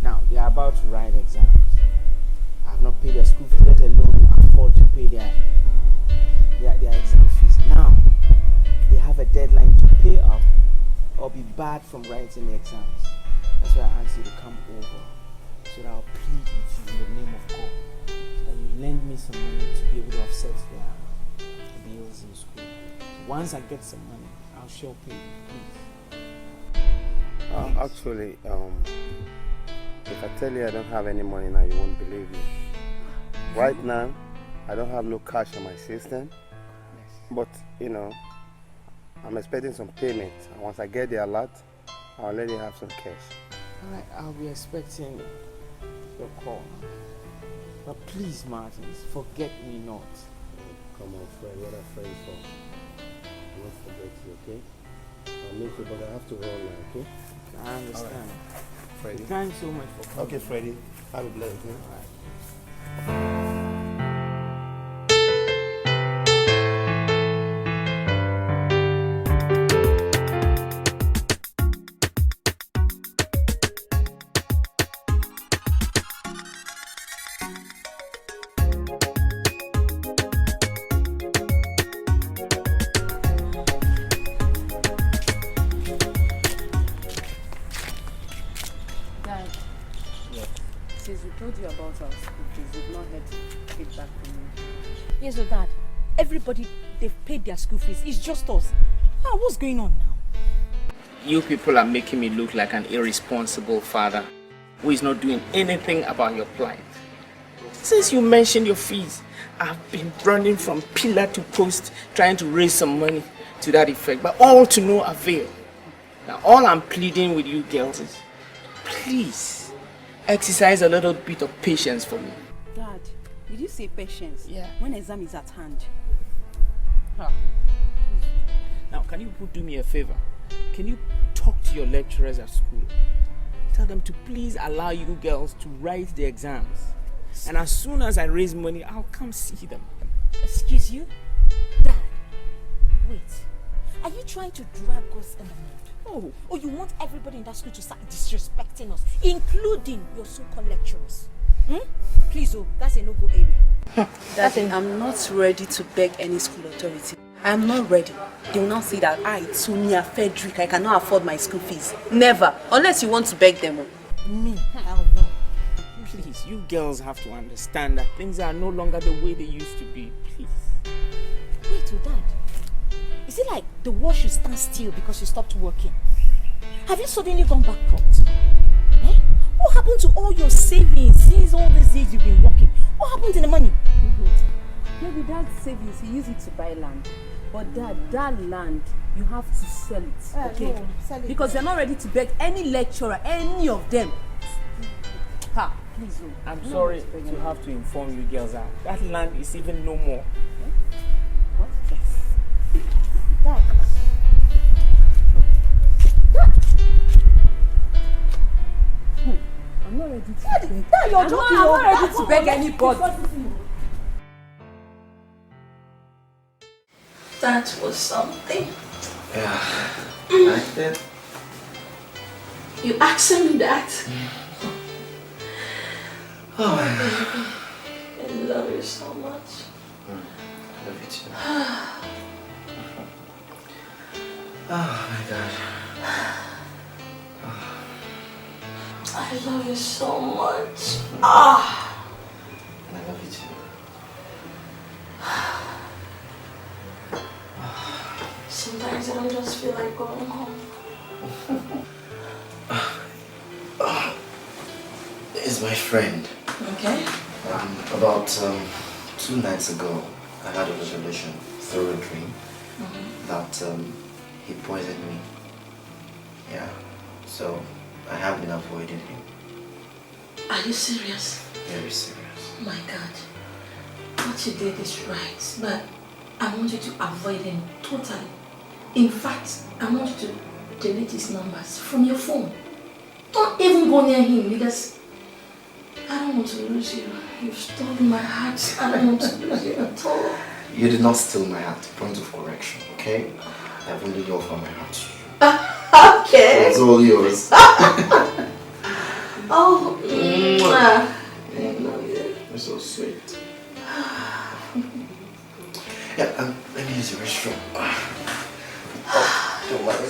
Now, they are about to write exams. I have not paid their school fees, let alone afford to pay their exam fees. Now, they have a deadline to pay up or be barred from writing the exams. That's why I asked you to come over, so that I'll plead with you in the name of God. Lend me some money to be able to offset their bills in school. Once I get some money, I'll sure pay you, please. Actually, if I tell you I don't have any money now, you won't believe me. Right now, I don't have no cash in my system. But, you know, I'm expecting some payment. And once I get the alert, I'll let you have some cash. Alright, I'll be expecting your call. But please, Martins, forget me not. Come on, Fred, what are friends for? I won't forget you, okay? I'll make you, but I have to run now, okay? I understand. Right. Freddie. Thanks so much for coming. Okay, Freddie. Have a blessed day. Yes, so Dad, everybody, they've paid their school fees. It's just us. What's going on now? You people are making me look like an irresponsible father who is not doing anything about your plight. Since you mentioned your fees, I've been running from pillar to post trying to raise some money to that effect, but all to no avail. Now, all I'm pleading with you girls is, please, exercise a little bit of patience for me. Dad, did you say patience? Yeah. When exam is at hand? Now, can you people do me a favor? Can you talk to your lecturers at school? Tell them to please allow you girls to write the exams. And as soon as I raise money, I'll come see them. Excuse you? Dad, wait. Are you trying to drag us in the mud? Oh, you want everybody in that school to start disrespecting us, including your so-called lecturers? Please, that's a no-go area. Daddy, I'm not ready to beg any school authority. I'm not ready. They will not say that Sonia Frederick, I cannot afford my school fees. Never. Unless you want to beg them. Me? Hell no. Please, you girls have to understand that things are no longer the way they used to be. Please. Wait, Dad. Is it like the world should stand still because you stopped working? Have you suddenly gone bankrupt? What happened to all your savings since all these days you've been working? What happened to the money? Maybe that savings, he used it to buy land. But that land, you have to sell it, okay? No, sell it. Because they're not ready to beg any lecturer, any of them. Please, I'm sorry to have to inform you girls that land is even no more. What? Yes. Dad. I'm not ready to beg. Dad, you're joking. I'm not ready to beg anybody. that was something. Yeah. Like that? You asking me that? Oh, baby. I love you so much. I love you too. Oh my God. I love you so much. Ah. I love you too. Sometimes I don't just feel like going home. It's my friend. Okay. About 2 nights ago, I had a resolution through a dream that he poisoned me. Yeah. So I have been avoiding him. Are you serious? Very serious. Oh my God. What you did is right, but I want you to avoid him totally. In fact, I want you to delete his numbers from your phone. Don't even go near him because I don't want to lose you. You've stolen my heart. I don't want to lose you at all. You did not steal my heart. Point of correction, okay? I've only offered my heart to you. Okay. It's all yours. Oh, I love you. You're so sweet. Yeah, let me use the restroom. Oh, don't worry.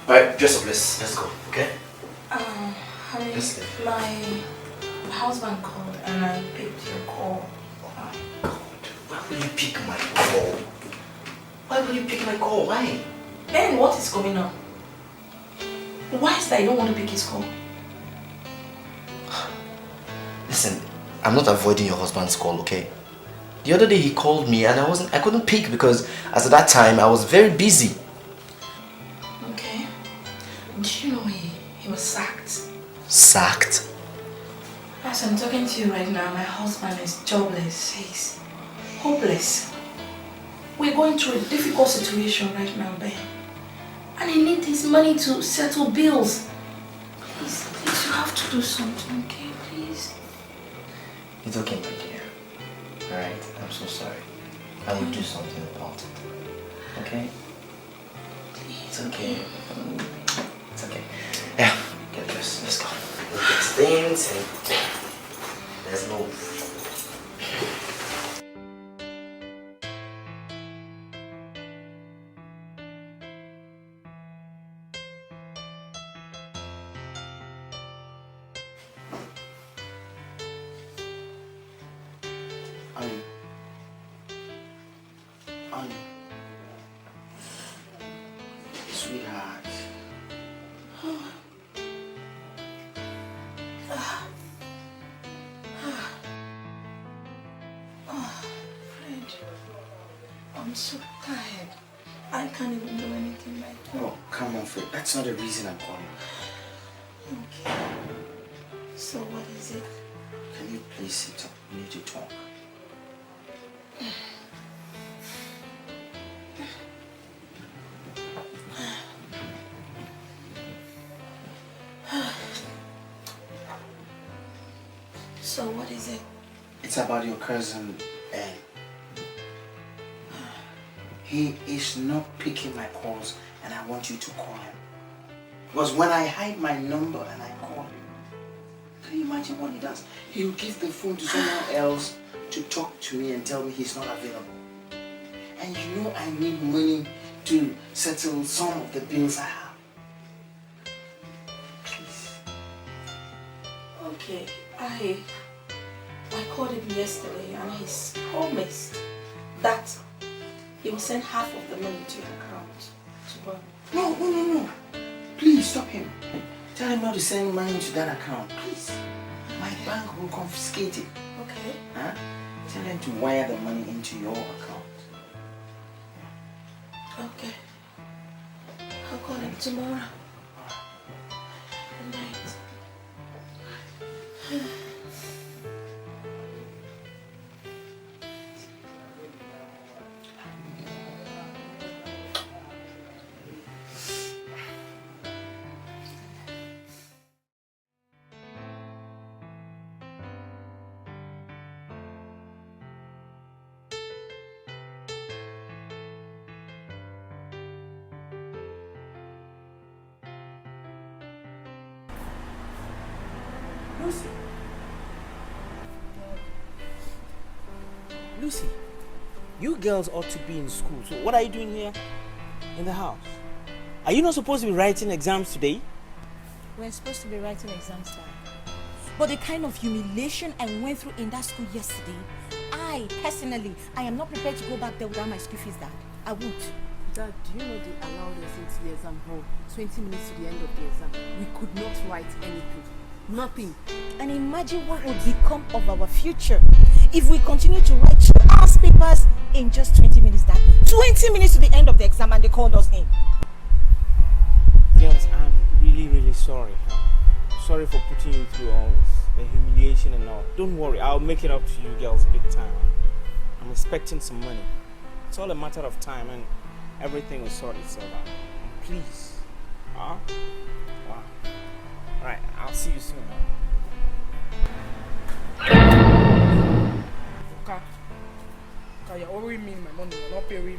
Alright, dress up, let's go, okay? Honey, Let's leave. my husband called and I picked your call. Oh my God, why would you pick my call? Why would you pick my call? Why? Ben, what is going on? Why is that you don't want to pick his call? Listen, I'm not avoiding your husband's call, okay? The other day he called me and I couldn't pick because as at that time I was very busy. Okay. Do you know he was sacked? Sacked? As I'm talking to you right now, my husband is jobless. He's hopeless. We're going through a difficult situation right now, Ben. And I need this money to settle bills. Please, you have to do something, okay? Please. It's okay, my dear. Alright, I'm so sorry. I will do something about it. Okay? It's okay. It's okay. Yeah, get dressed. Let's go. Let's get things and let's move. Sweetheart. Fred, I'm so tired. I can't even do anything right now. Oh, come on, Fred. That's not the reason I'm calling. Okay. So what is it? Can you please sit up? We need to talk. So what is it? It's about your cousin, Ben. He is not picking my calls and I want you to call him. Because when I hide my number and I call him, can you imagine what he does? He'll give the phone to someone else to talk to me and tell me he's not available. And you know I need money to settle some of the bills I have. Please. Okay, I called him yesterday and he's promised that he will send half of the money to your account tomorrow. No. Please stop him. Tell him not to send money to that account, please. My bank will confiscate it. Okay. Huh? Tell him to wire the money into your account. Okay. I'll call him tomorrow. Good night. Lucy. Lucy, you girls ought to be in school. So what are you doing here in the house? Are you not supposed to be writing exams today? We're supposed to be writing exams, Dad. But the kind of humiliation I went through in that school yesterday, I am not prepared to go back there without my school fees, Dad. I won't. Dad, do you know they allowed us into the exam hall 20 minutes to the end of the exam? We could not write anything. Nothing. And imagine what would become of our future if we continue to write 2 hours papers in just 20 minutes, Dad. 20 minutes to the end of the exam and they called us in. Girls, I'm really sorry. Sorry for putting you through all this, the humiliation and all. Don't worry, I'll make it up to you girls big time. I'm expecting some money. It's all a matter of time and everything will sort itself out. Please. Wow. Alright, I'll see you soon. Okay, you're owing me my money, you're not paying me.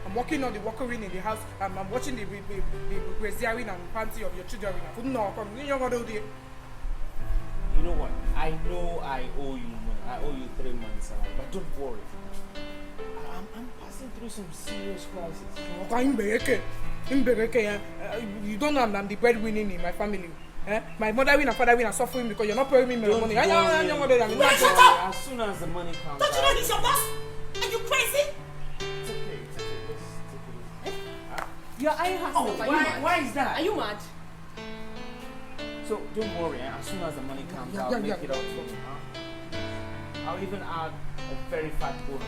I'm working on the workering in the house, and I'm watching the braziering and panty of your children. You know what? I know I owe you money. I owe you 3 months, but don't worry. I'm passing through some serious crisis. You don't know I'm the breadwinner in my family. My mother and father are suffering because you're not paying me my money. Shut up! As soon as the money comes. Don't you know he's your boss? Are you crazy? It's okay. Your eye has why is that? Are you mad? So don't worry, as soon as the money comes, I'll make it up to you. I'll even add a very fat bonus.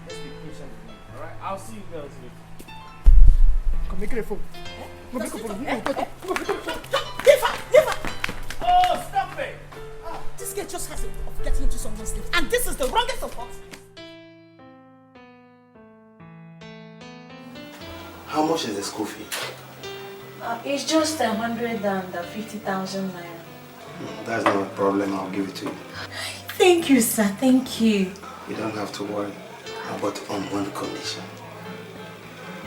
Let's be patient with me, alright? I'll see you girls later. Come make it phone. Leave her! Oh, stop it! This girl just has a way of getting into someone's life, and this is the wrongest of all. How much is the school fee? It's just 150,000 naira. That's not a problem, I'll give it to you. Thank you, sir. Thank you. You don't have to worry, but on one condition.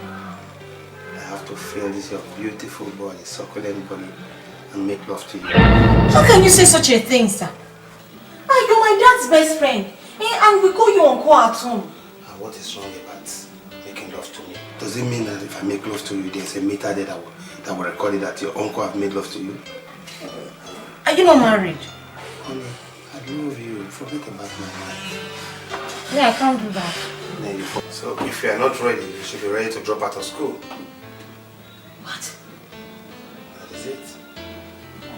I have to feel this your beautiful body, succulent body, and make love to you. How can you say such a thing, sir? You're my dad's best friend, and we call you uncle at home. What is wrong about making love to me? Does it mean that if I make love to you, there's a meter there that will record it that your uncle have made love to you? Are you not married? Honey, I love you. Forget about my life. Yeah, I can't do that. So if you are not ready, you should be ready to drop out of school. What? That is it.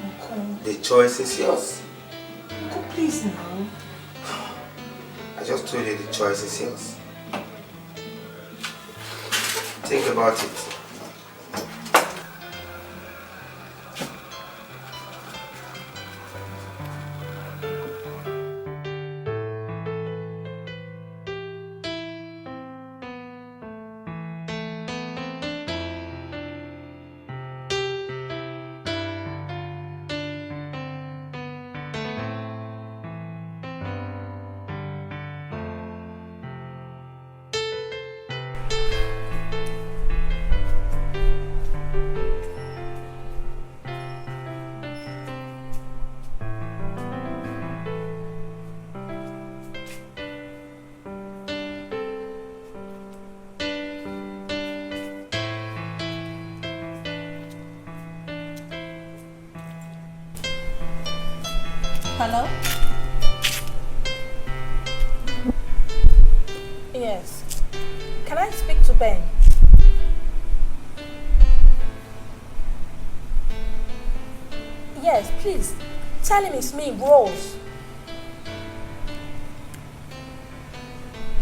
Uncle. The choice is yours. Uncle, please now. I just told you the choice is yours. Think about it. Hello? Yes. Can I speak to Ben? Yes, please. Tell him it's me, Rose.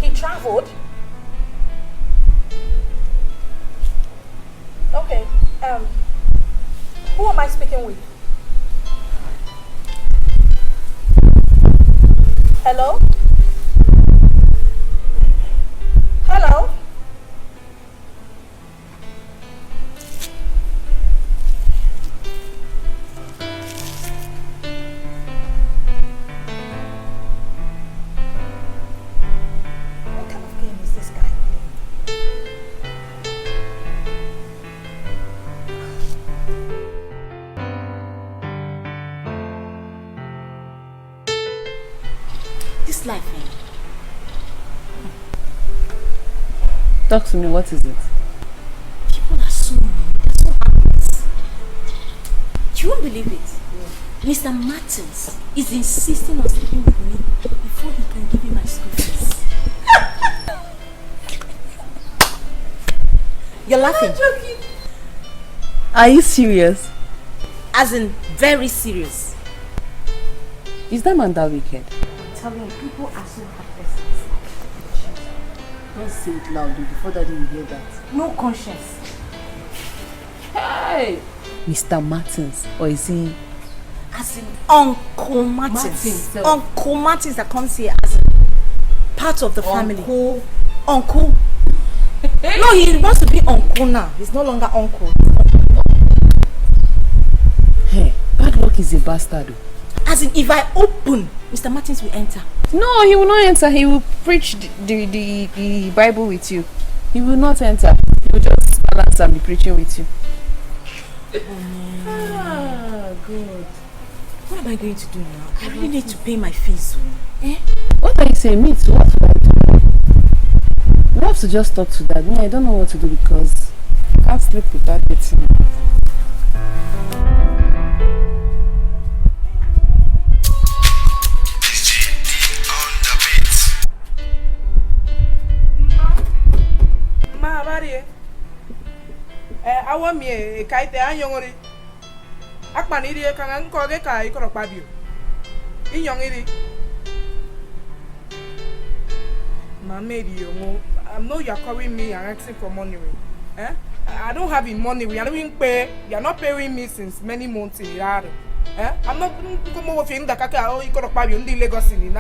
He traveled? Okay. Who am I speaking with? Hello? Hello? What kind of game is this guy playing? This life, eh? Talk to me, what is it? People are so mean. They're so heartless. You won't believe it. Mr. Martins is insisting on sleeping with me before he can give me my school fees. You're laughing. Are you serious? As in, very serious. Is that man that wicked? I'm telling you, people are so heartless. Don't say it loudly before daddy will hear that. No conscience. Hey! Mr. Martins, or is he? As in Uncle Martins. Martins, Uncle Martins that comes here as in part of the family. Uncle. No, he wants to be uncle now. He's no longer uncle. Hey, bad luck is a bastard. As in, if I open, Mr. Martins will enter. No, he will not enter. He will preach the Bible with you. He will not enter. He will just balance and be preaching with you. Ah, good. What am I going to do now? I really need to pay my fees. Eh? What are you saying? Me too? What will I do? We have to just talk to dad. Me, I don't know what to do because I can't sleep without getting him. Ma, Marie. I want me a kite and young. Akman idiot can call the car. You could have Pabio. In young idiot. Ma, maybe you know. I know you're calling me and asking for money. Eh? I don't have any money. We are not pay. You're not paying me since many months in the yard. Eh? I'm not going to Kaka. Oh, you could have Pabio in the Lagos. I'm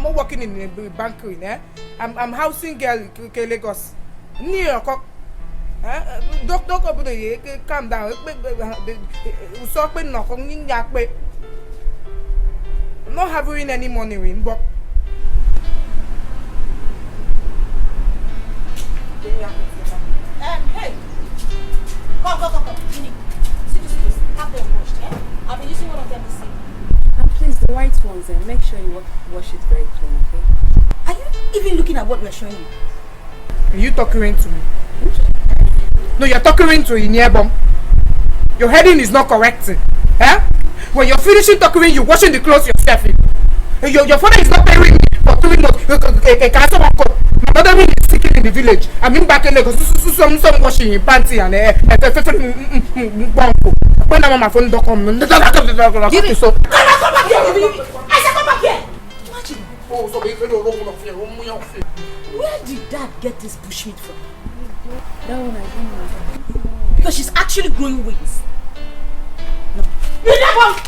not working in the bank. Eh? I'm housing girl in Lagos. Near your cock. Doctor, calm down. I'm not having any money in, but Hey! Come. Ginny, see this place. Have them washed, eh? I've been using one of them to see. And please, the white ones, make sure you wash it very clean, okay? Are you even looking at what we're showing you? are you talking to me? No, you're talking to Inyebom. Your heading is not correct. Eh? When you're finishing talking, you're washing the clothes yourself. Your father is not paying me for doing what? My mother is sick in the village. I'm in back in Lagos. Some washing in panty and when I'm on my phone, don't come. Give it. So. Come back here. I said come back here. Imagine. Oh, so Where did Dad get this bushmeat from? That one I don't know. Because she's actually growing wings. No. You never.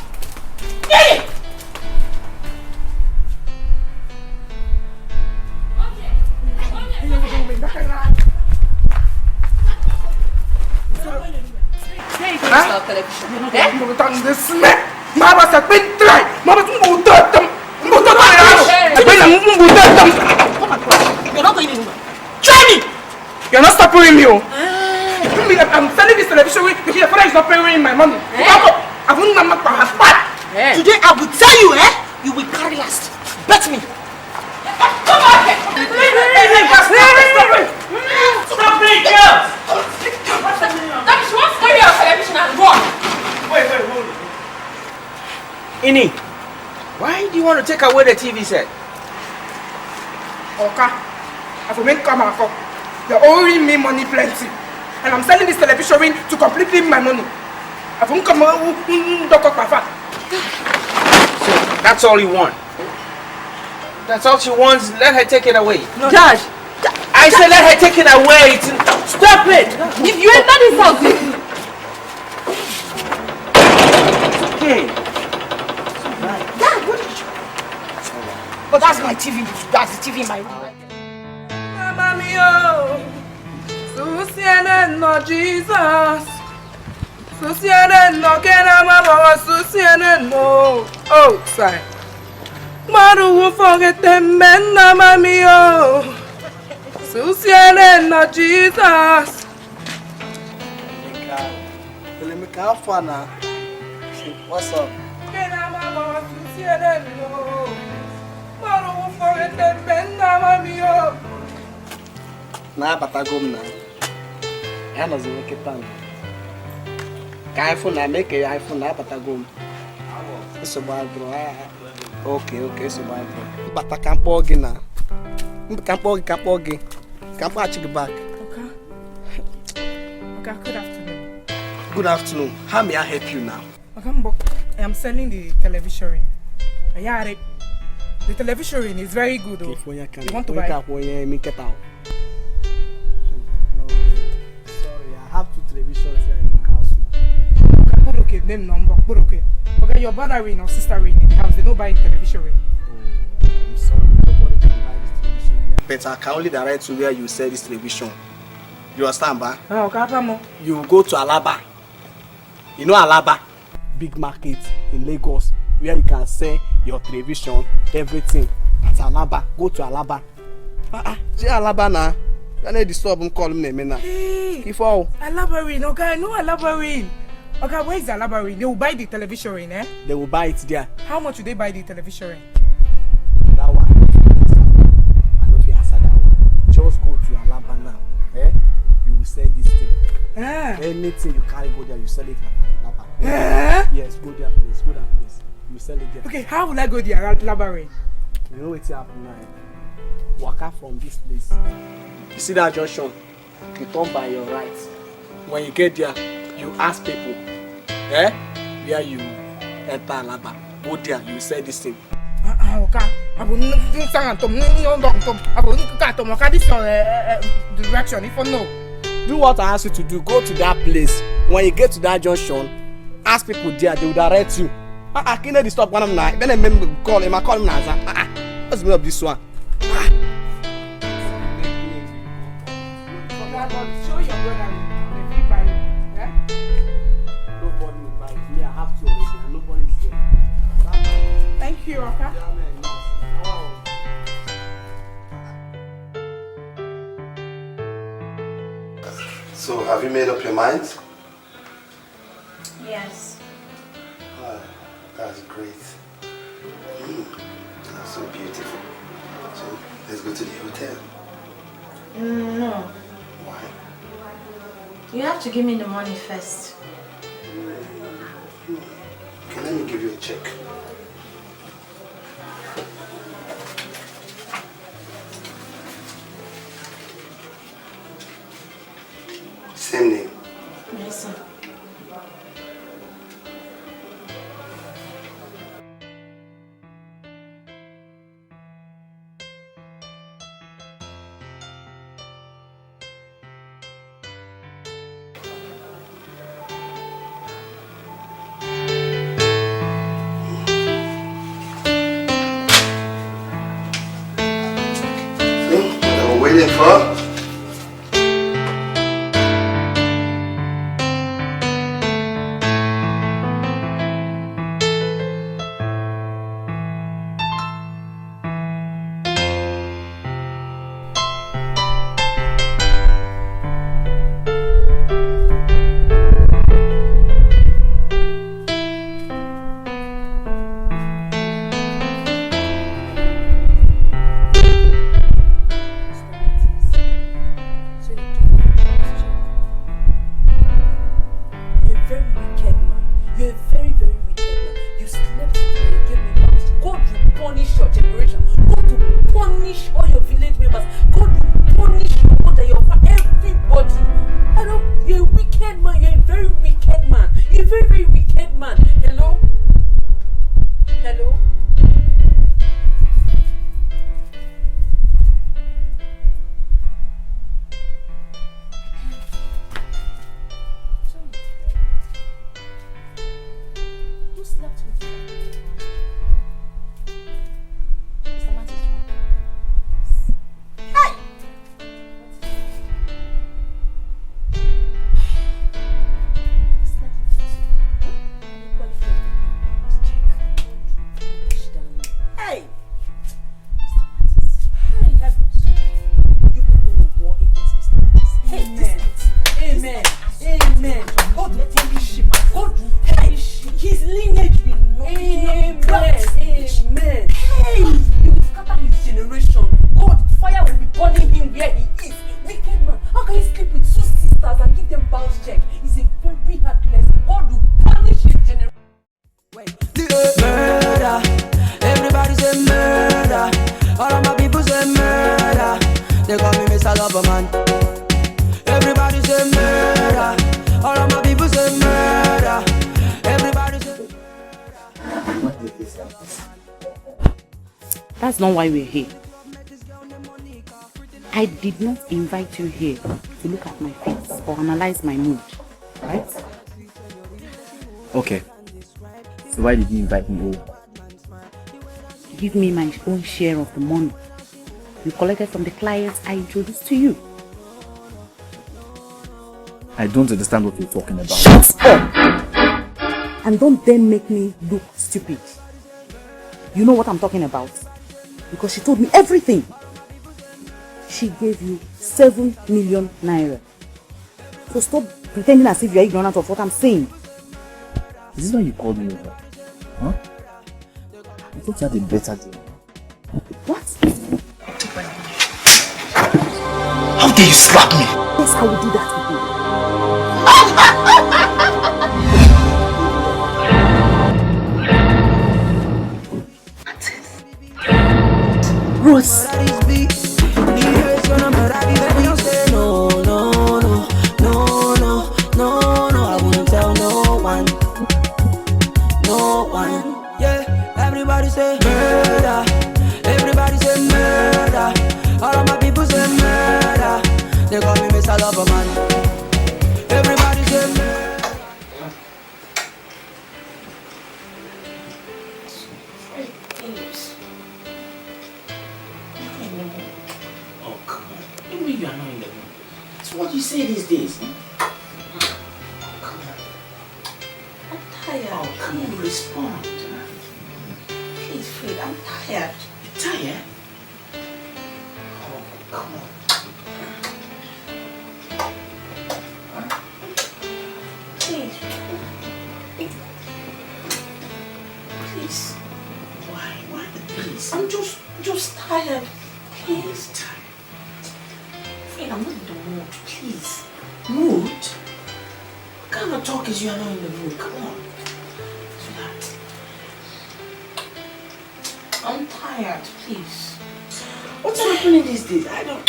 Get it. You're not going anywhere. Try me! You're not stopping me. I'm selling this television because your father is not paying my money. I won't Today I will tell you, you will carry last. Bet me. Come on! Stop me, girls! That is one story of television and run. Wait, hold on. Ini, why do you want to take away the TV set? Okay. I will make come and come. You're owing me money plenty. And I'm selling this television ring to completely my money. I won't come so that's all you want? That's all she wants? Let her take it away. No. Josh! I said let her take it away. Stop it! If you enter this house, it's okay. Dad, what did you... But that's my TV. That's the TV in my room. Mama mio, Susiana no Jesus. Susiana no kena mama, Susiana no. Oh, sorry. Maru will forget the men, Mama mio. Susiana no Jesus. What's up? Kena mama, Susiana no. Maru will forget the men, Mama mio. Na batagom na. Ya no zwe ketan. Ka iPhone na make iPhone na batagom. So bad bro. Okay, so bad bro. Bata kampo gi na. Kampo gi. Kampo achig back. Okay, good afternoon. Good afternoon. How may I help you now? Okay, I am selling the television ring. The television ring is very good. You want to buy it? I have 2 televisions here in my house now. Okay, name number. Okay, your brother ring or sister ring in the house, they don't buy the television ring. I'm sorry, nobody can buy this television here. But I can only direct to where you sell this television. You understand, ba? Okay, you go to Alaba. You know Alaba? Big market in Lagos where you can sell your television, everything. At Alaba. Go to Alaba. Say Alaba na. You need to stop him calling me now. Hey, Alaba ring, okay, I know Alaba ring. Okay, where is the Alaba ring? They will buy the television ring, eh? They will buy it there. How much would they buy the television ring? That one. I know if you answer that one. Just go to Alaba now. Eh? You will sell this thing. Anything you carry go there, you sell it at Alaba. Yes, go there place. Go that place. You sell it there. Okay, how will I go there at Alaba ring? You know what's happening now? Walk out from this place. You see that junction? You turn by your right. When you get there, you ask people, where you enter Alaba. Go there, you say this thing. Okay. I will not this direction if I know. Do what I ask you to do. Go to that place. When you get to that junction, ask people there, they will direct you. I can't stop one of them now. Then I call him. I call him now. What's the meaning of this one? Show your brother if he buy it. Eh? Nobody will buy it. Me, I have to already, and nobody is there. Thank you, okay? So, have you made up your mind? Yes. That's great. That's so beautiful. So, let's go to the hotel. No. Why? You have to give me the money first. Okay, let me give you a check. Same name. Yes, sir. a man. Everybody say murder. All of my people say murder. Everybody say That's not why we're here. I did not invite you here to look at my face or analyze my mood, right? Okay. So why did you invite me over? Give me my own share of the money you collected from the clients I introduced to you. I don't understand what you're talking about. Shut up! And don't then make me look stupid. You know what I'm talking about? Because she told me everything. She gave you 7 million naira. So stop pretending as if you're ignorant of what I'm saying. Is this why you called me over? Huh? I thought you had a better deal. What? How dare you slap me? Yes, I will do that with you. Rose. no, no, no, no, no, no, no, I wouldn't tell no one. No one. Yeah, everybody say murder. Everybody say murder. All of my people say murder. They call me Mr. Loverman. Everybody say murder. Oh, come on. Maybe you are not in the mood. It's what you say these days. Oh, come on. I'm tired. Oh, come on, respond. Please, Fred, I'm tired. You're tired? Oh, come on. Please. Please. Why? Why the please? I'm just tired. Please. Fred, I'm not in the mood. Please. Mood? What kind of talk is you are not in the mood? Come on. I'm tired, please. What's happening these days? I don't...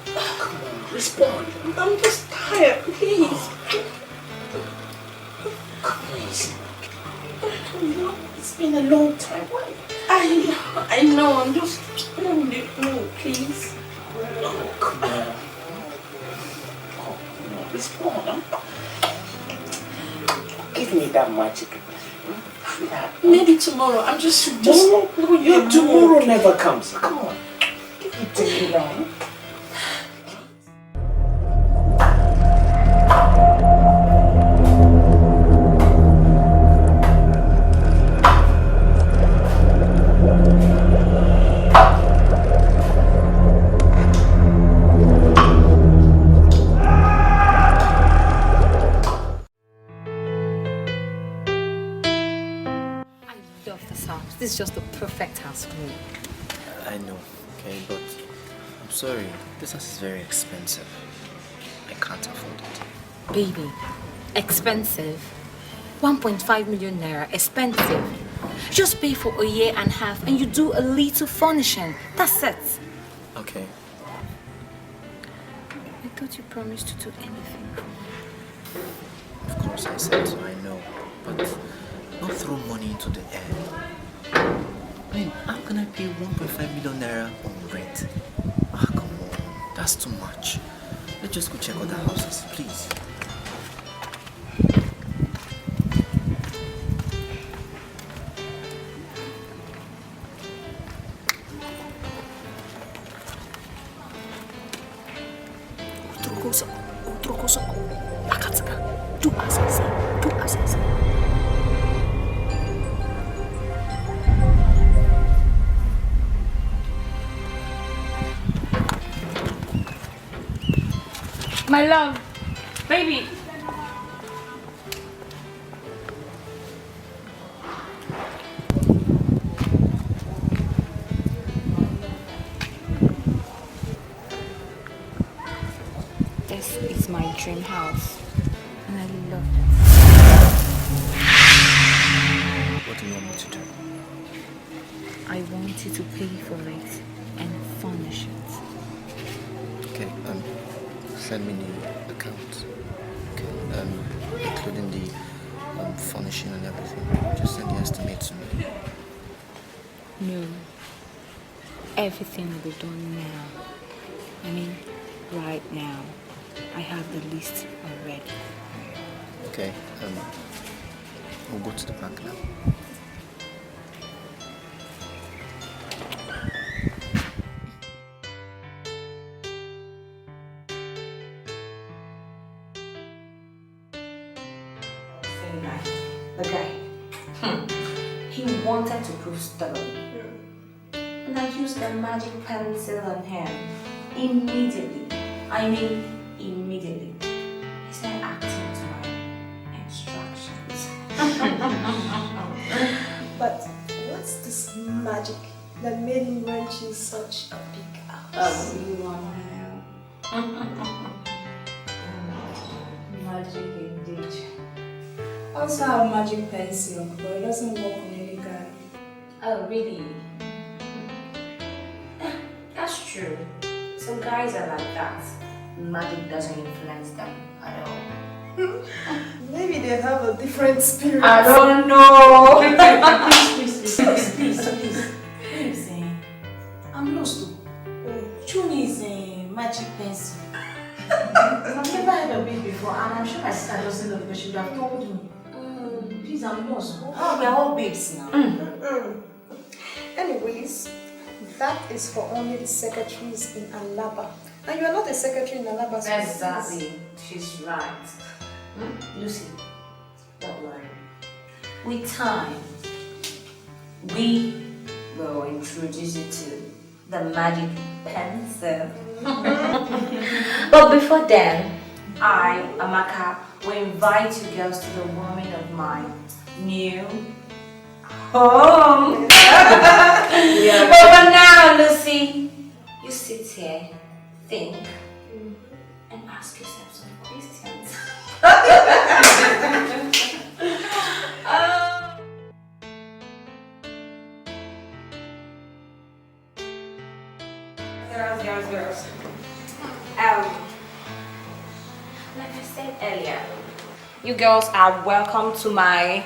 Oh, come on, respond. I'm just tired, please. Please. It's been a long time. Why? I know, I'm just... No, please. Oh, come on. Oh, no, respond. Give me that magic. Maybe tomorrow. I'm just... Tomorrow never comes. Come on. Give it to me now. This is just the perfect house for me. I know, okay, but I'm sorry. This house is very expensive. I can't afford it. Baby, expensive? 1.5 million naira, expensive. Just pay for a year and a half and you do a little furnishing. That's it. Okay. I thought you promised to do anything. Of course I said so, I know. But don't throw money into the air. I mean, how can I pay 1.5 million naira on rent? Ah, come on. That's too much. Let's just go check other houses, please. My love, baby. This is my dream house and I love it. What do you want me to do? I want you to pay for it and furnish it. Okay. send me the account, okay? Including the furnishing and everything. Just send the estimate to me. No. Everything will be done now. I mean, right now. I have the list already. Okay, we'll go to the bank now. The guy. He wanted to prove stubborn. And I used the magic pencil on him. Immediately. I mean, immediately. He started acting to my instructions. But what's this magic that made him wrench in such a big house? You want him? Magic indeed. Also have magic pencil, but it doesn't work on any guy. Oh, really? That's true. Some guys are like that. Magic doesn't influence them at all. Maybe they have a different spirit. I don't know. Please. What are you saying? I'm lost too. Chun is a magic pencil. I've never heard of it before, and I'm sure my sister doesn't know because she would have told me. Please, I'm lost. Oh, we're all babes now. Anyways, that is for only the secretaries in Alaba. And you are not a secretary in Alaba. So Exactly. She's right. Lucy, don't worry. With time, we will introduce you to the magic pencil. But before then, I, Amaka, will invite you girls to the warming of my new home. But for now, Lucy, you sit here, think, and ask yourself some questions. Girls. Like I said earlier, you girls are welcome to my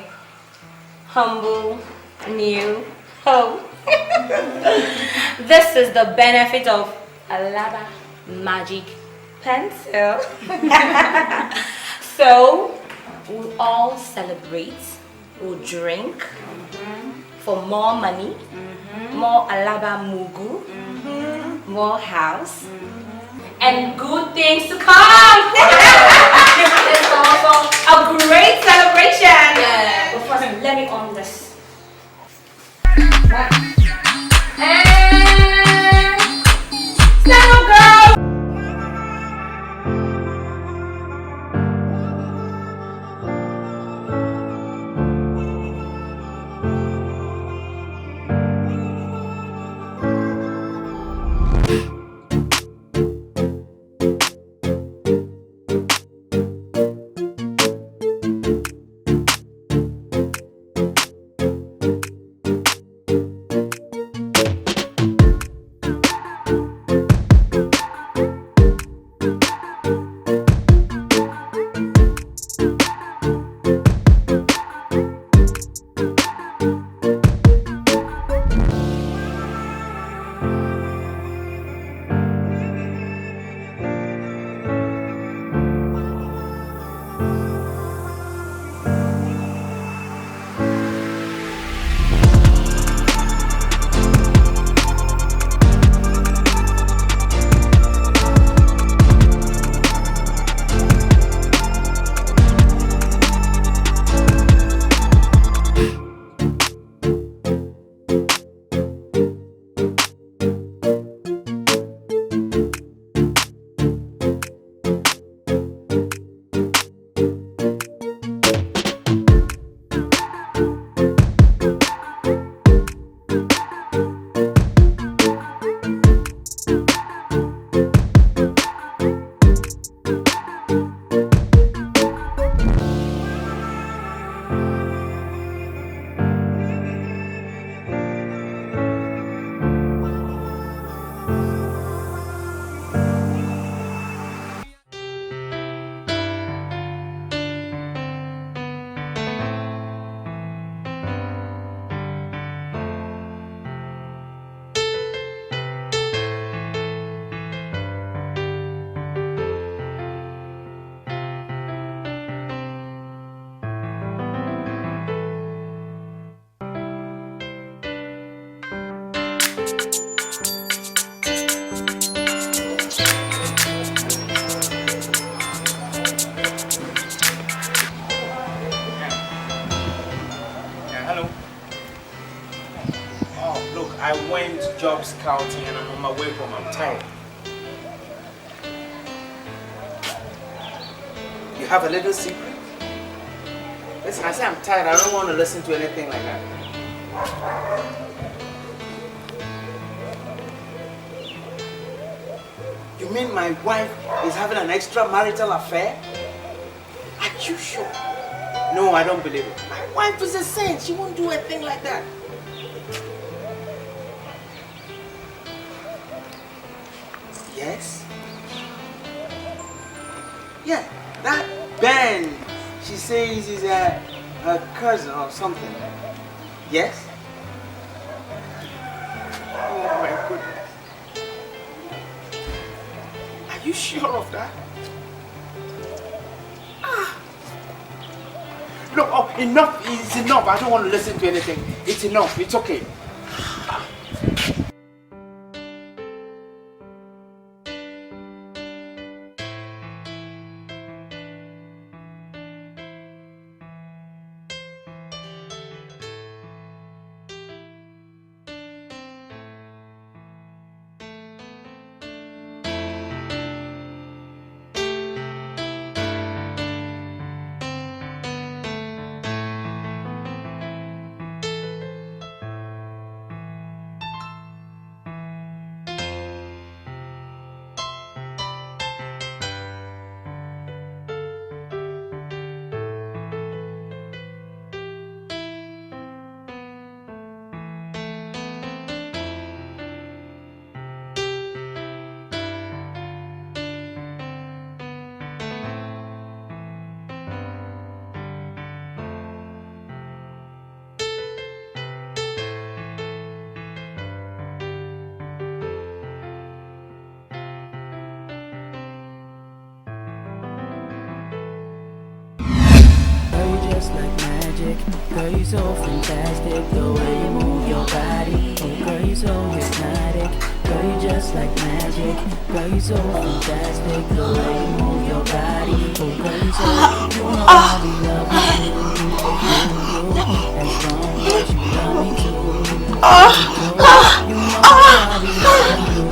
humble new home. This is the benefit of Alaba magic pencil. So we'll all celebrate, we'll drink for more money, more Alaba mugu, more house, and good things to come. It's also a great celebration. But first, let me on this. And stand up, girl. I went job scouting and I'm on my way home. I'm tired. You have a little secret? Listen, I say I'm tired. I don't want to listen to anything like that. You mean my wife is having an extramarital affair? Are you sure? No, I don't believe it. My wife is a saint. She won't do a thing like that. Yes? Yeah, that Ben, she says is her cousin or something. Yes? Oh my goodness. Are you sure of that? Look, oh, enough is enough. I don't want to listen to anything. It's enough. It's okay. Girl, you so fantastic, the way you move your body. Oh, girl, you so hypnotic. Girl, you just like magic. Girl, you so fantastic, the way you move your body. Oh, girl, you so, you know I'll be loving you. As long as you love me too. You know I'll be loving you.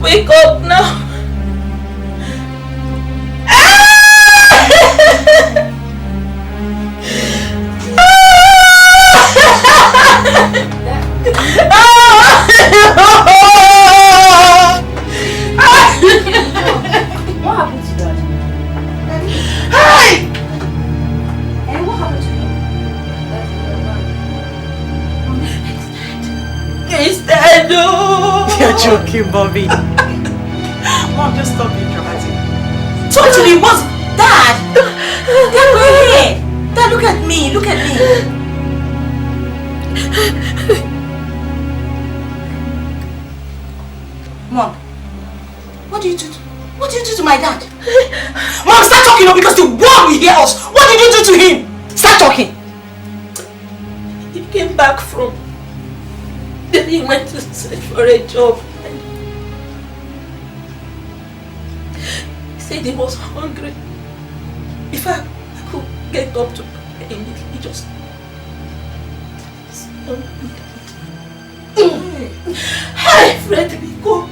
Wake up now. Ah! you, Bobby. Mom, just stop being dramatic. Totally, what's Dad? Dad, we're here. Dad, look at me. Look at me. Mom, what do you do? What did you do to my dad? Mom, start talking now because the world will hear us. What did you do to him? Start talking. He came back from... Then he went to search for a job. And he said he was hungry. If I could get up to him, he just... Hey, Fred, go.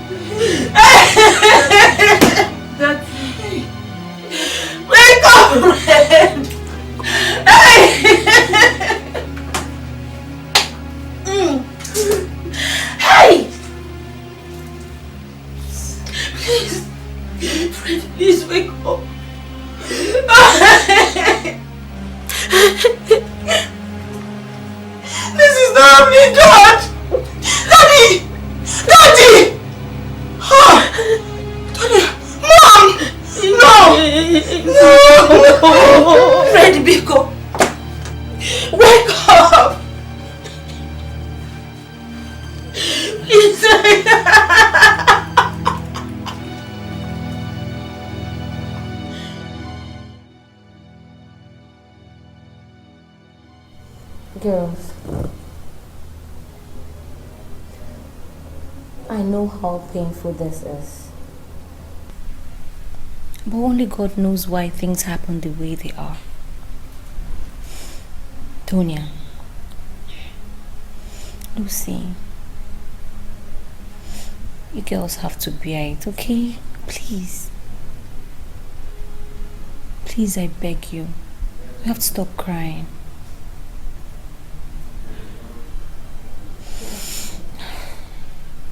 Wake up, Fred. Hey. Hey! Please, Fred, please wake up. This is not happening, George! Daddy! Daddy! Oh. Daddy! Mom! No! No! Fred, Biko! Wake up! Please! Girls, I know how painful this is. But only God knows why things happen the way they are. Tonya, Lucy, you girls have to bear it, okay? Please. Please, I beg you. You have to stop crying.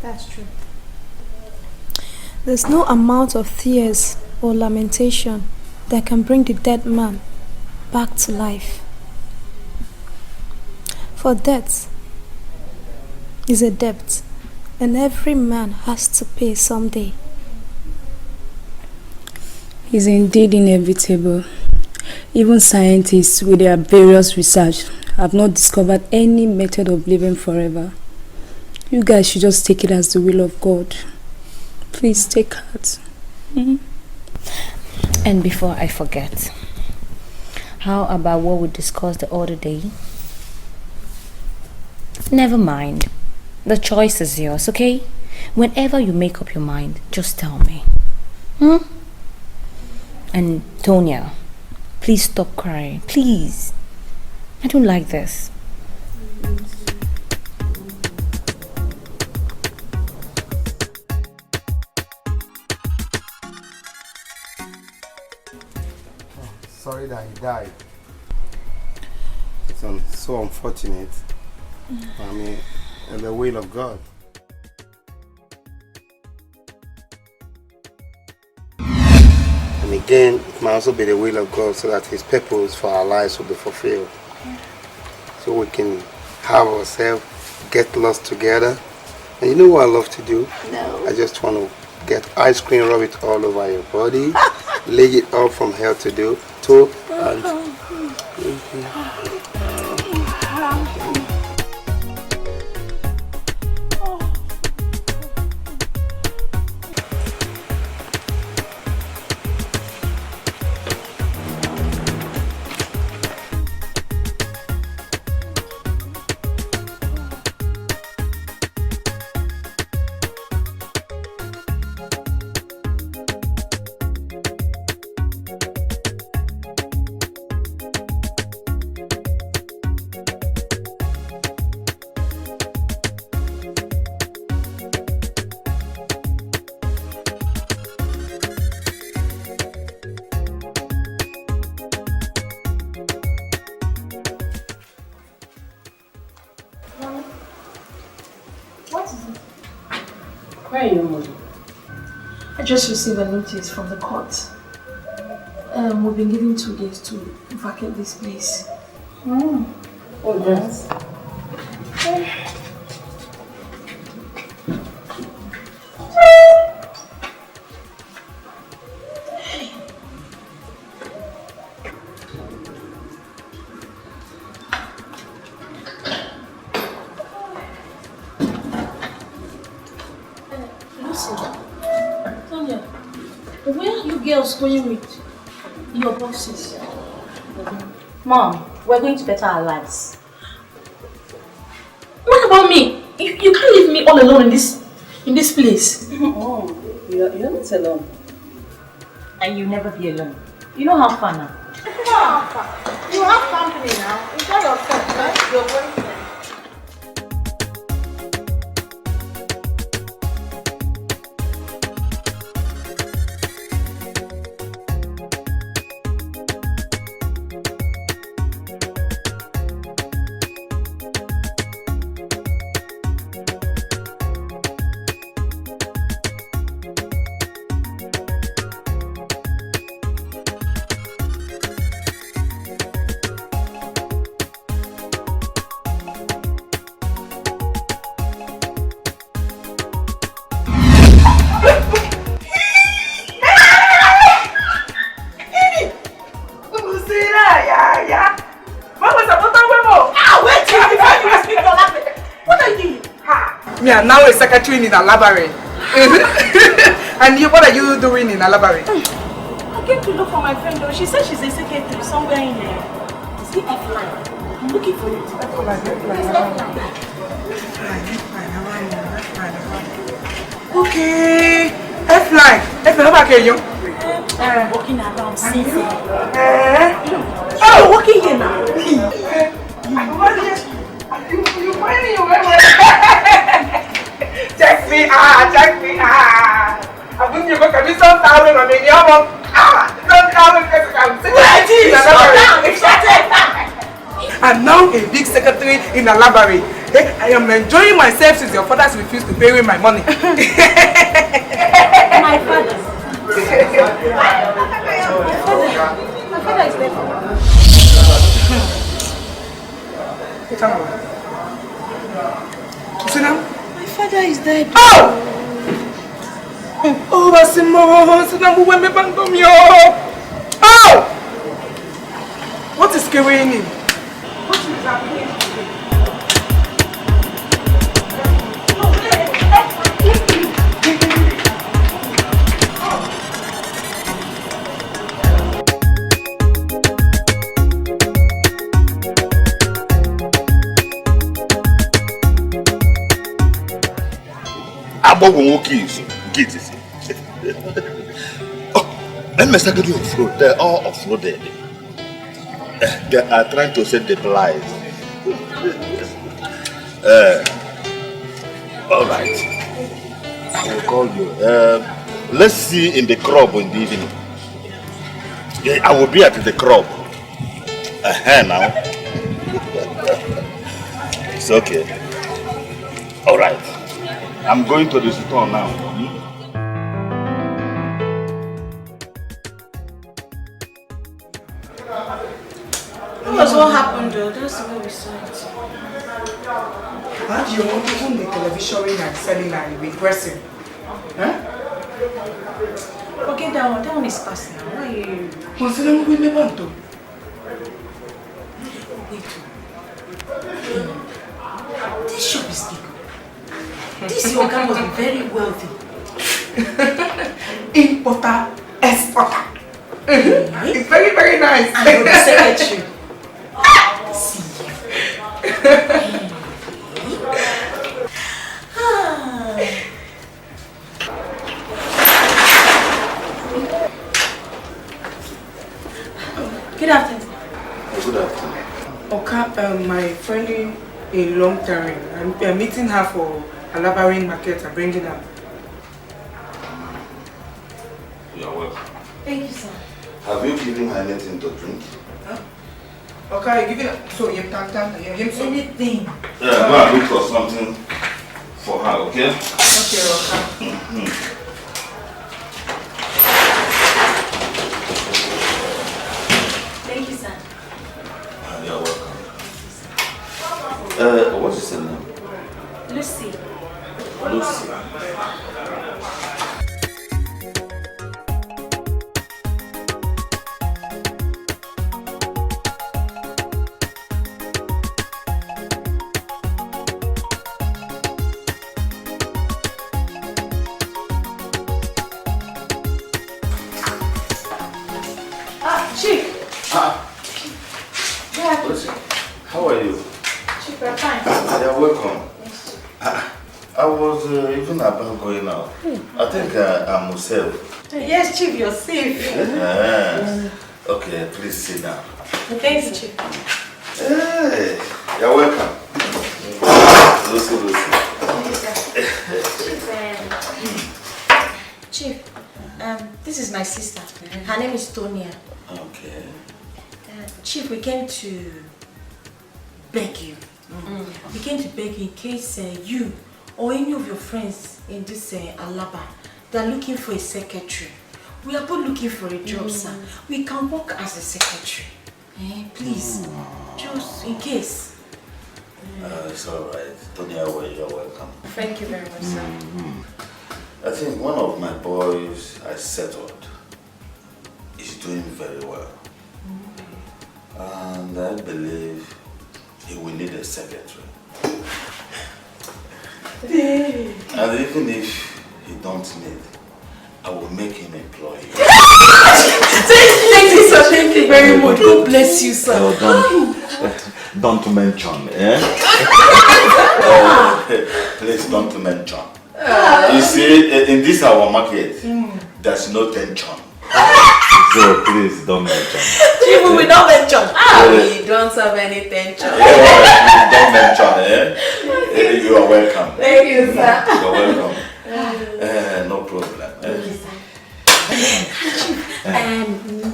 That's true. There's no amount of tears or lamentation that can bring the dead man back to life. For death is a debt, and every man has to pay someday. It's indeed inevitable. Even scientists with their various research have not discovered any method of living forever. You guys should just take it as the will of God. Please take heart. And before I forget, how about what we discussed the other day? Never mind. The choice is yours, okay? Whenever you make up your mind, just tell me. And Tonya, please stop crying. Please. I don't like this. Sorry that he died. It's so unfortunate. I mean, in the will of God. And again, it might also be the will of God so that His purpose for our lives will be fulfilled. So we can have ourselves get lost together. And you know what I love to do? No. I just want to get ice cream, rub it all over your body, lay it up from head to toe, and Where are you, Mother? I just received a notice from the court. We've been given 2 days to vacate this place. Oh, yes. Where are you girls going with your bosses? Mom, we're going to better our lives. What about me? You can't leave me all alone in this place. Oh, you're not alone. And you'll never be alone. You know how far now? You have company now. Enjoy yourself, right? Your boyfriend. Me are now a secretary in a library. And you, what are you doing in a library? I came to look for my friend though. She said she's a secretary somewhere in there. Is it F9? I'm looking for you. Okay. F9. F9, how about you? I'm walking around since. Oh, walking here now. Check me out. I wouldn't you go to me sometime on the young I'm now a big secretary in a library. I am enjoying myself since your fathers refused to pay me my money. My father. My father is there. Sit down. My father is dead. Oh! Oh, Basimo, sit down. Oh! What is going on? What is happening? Kids. I'm a secretary of fraud. They are all offloaded. They are trying to set the lies. All right. I will call you. Let's see in the club in the evening. Yeah, I will be at the club. Now. It's okay. All right. I'm going to the store now. That was what happened though. That's the way we saw it. How do you want to own the television and selling and regressing? Huh? Forget that one. That one is past now. Why are you? Consider me with me, This shop is big. This yoga must be very wealthy. Importer, exporter. It's very, very nice. And you're the secretary. See. Good afternoon. Good afternoon. Oka, my friend in long term. I'm meeting her for a labyrinth market. I'm bringing her. You're welcome. Thank you, sir. Have you given her anything to drink? Huh? Okay, give it. So you can anything. Go and look for something for her, okay? Okay, Oka. Thank you, sir. You're welcome. What is her name? Lucy. Lucy. Chief. How are you? Chief, we're fine. You're welcome. I was even about going out. I think I'm safe. Yes, Chief, you're safe. Okay, please sit down. Thanks, Chief. Hey, you're welcome. Lucy. Chief, this is my sister. Her name is Tonia. Okay. Chief, we came to beg you. We came to beg you in case you or any of your friends in this Alaba, they're looking for a secretary. We are both looking for a job, sir. We can work as a secretary. Please, just in case. It's alright. Tonya, you're welcome. Thank you very much, sir. I think one of my boys I settled is doing very well. And I believe he will need a secretary. And even if he don't need, I will make him employee. Thank you, sir. Thank you very much. God bless you, sir. Don't mention, please don't mention. You see, in this our market, there's no tension. So please don't mention. Chief, we don't mention. We don't have any tension. Don't mention, You are welcome. Thank you, sir. You're welcome. No problem.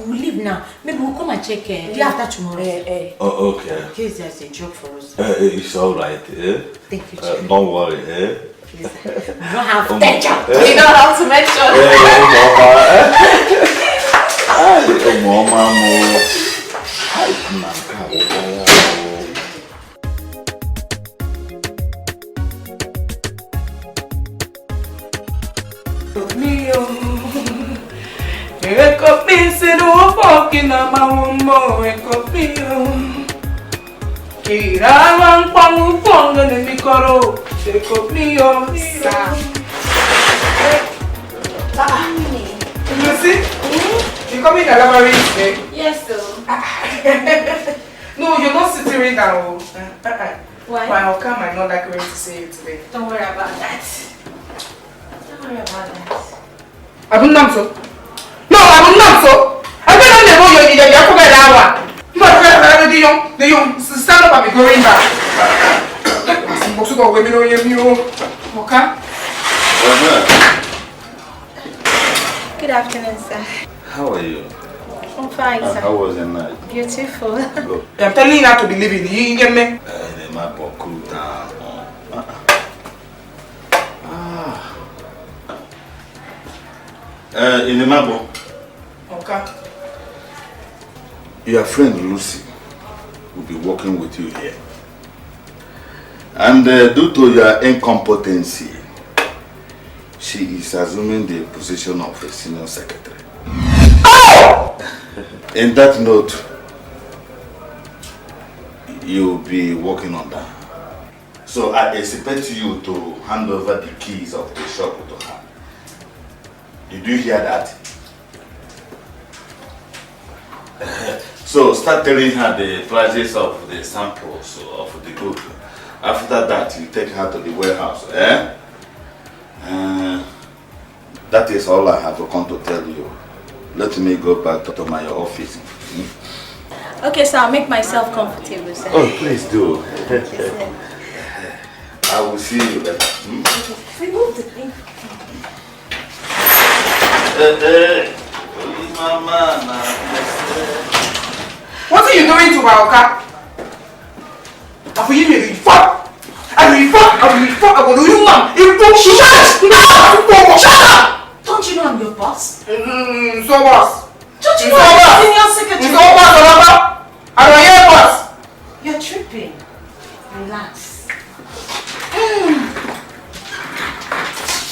We'll leave now. Maybe we'll come and check day after tomorrow. Oh, okay. In case there's a job for us. It's alright, Thank you, Chief. Don't worry, We don't have tension. We don't have to mention. You see? You come in the library today? Yes, sir. No, you're not sitting down. Why? Why? I'll come. I'm not like going to see you today. Don't worry about that. Don't worry about that. I don't know so. No, I don't know so. I don't know you're going to the young stand up and be going back. Okay? Good afternoon, sir. How are you? I'm fine, sir. How was the night? Beautiful. I'm telling you not to believe in you. You get me? Cool down. In the mabo. Okay. Your friend Lucy will be working with you here. And due to your incompetency, she is assuming the position of a senior secretary. Oh! In that note, you'll be working on that. So I expect you to hand over the keys of the shop to her. Did you hear that? So start telling her the prices of the samples of the good. After that, you take her to the warehouse. That is all I have come to tell you. Let me go back to my office. Okay, so I'll make myself comfortable, sir. Oh, please do. Thank you, sir. I will see you later. Remove the thing. What are you doing to Baoka? I will give you a fuck. I will do you, man. Shut up! Don't you know I'm your boss? So what? Don't you know I'm your senior secretary? So what? I'm your boss. You're tripping. Relax.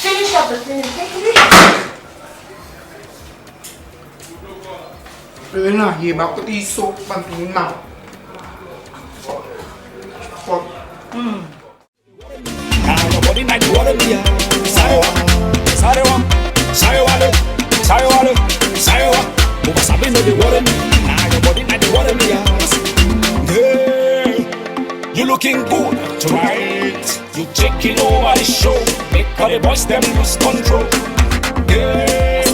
Finish up the thing. We're not here about these soap and now. Nobody might want to be Sarewa, Sarewa, Sarewa, Sarewa, Sarewa. Over sabi no dey worry me. Nah, your body nah dey worry me. Girl, you looking good tonight. You taking over the show. Make all the boys them lose control. Girl,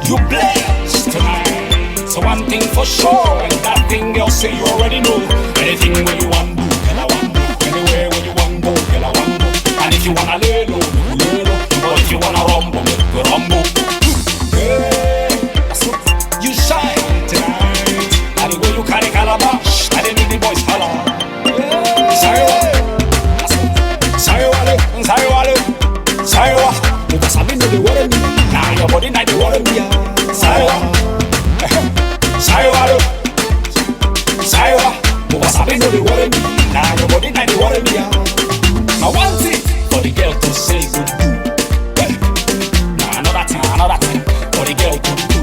you blaze tonight. So one thing for sure, and that thing girl say you already know. Anything where you want do, girl I want do. Anywhere where you want go, girl I want go. And if you wanna lay low, lay low. But if you wanna rumble, go rumble. Girl, you shine tonight. And the way you carry calabash, I didn't need the boys holler. Saiwa, because I know the worry me. Now your body not the worry me. Saiwa, because I know the worry me. Now your body not the worry me. I want it for the girl to say good. Now another thing for the girl to do.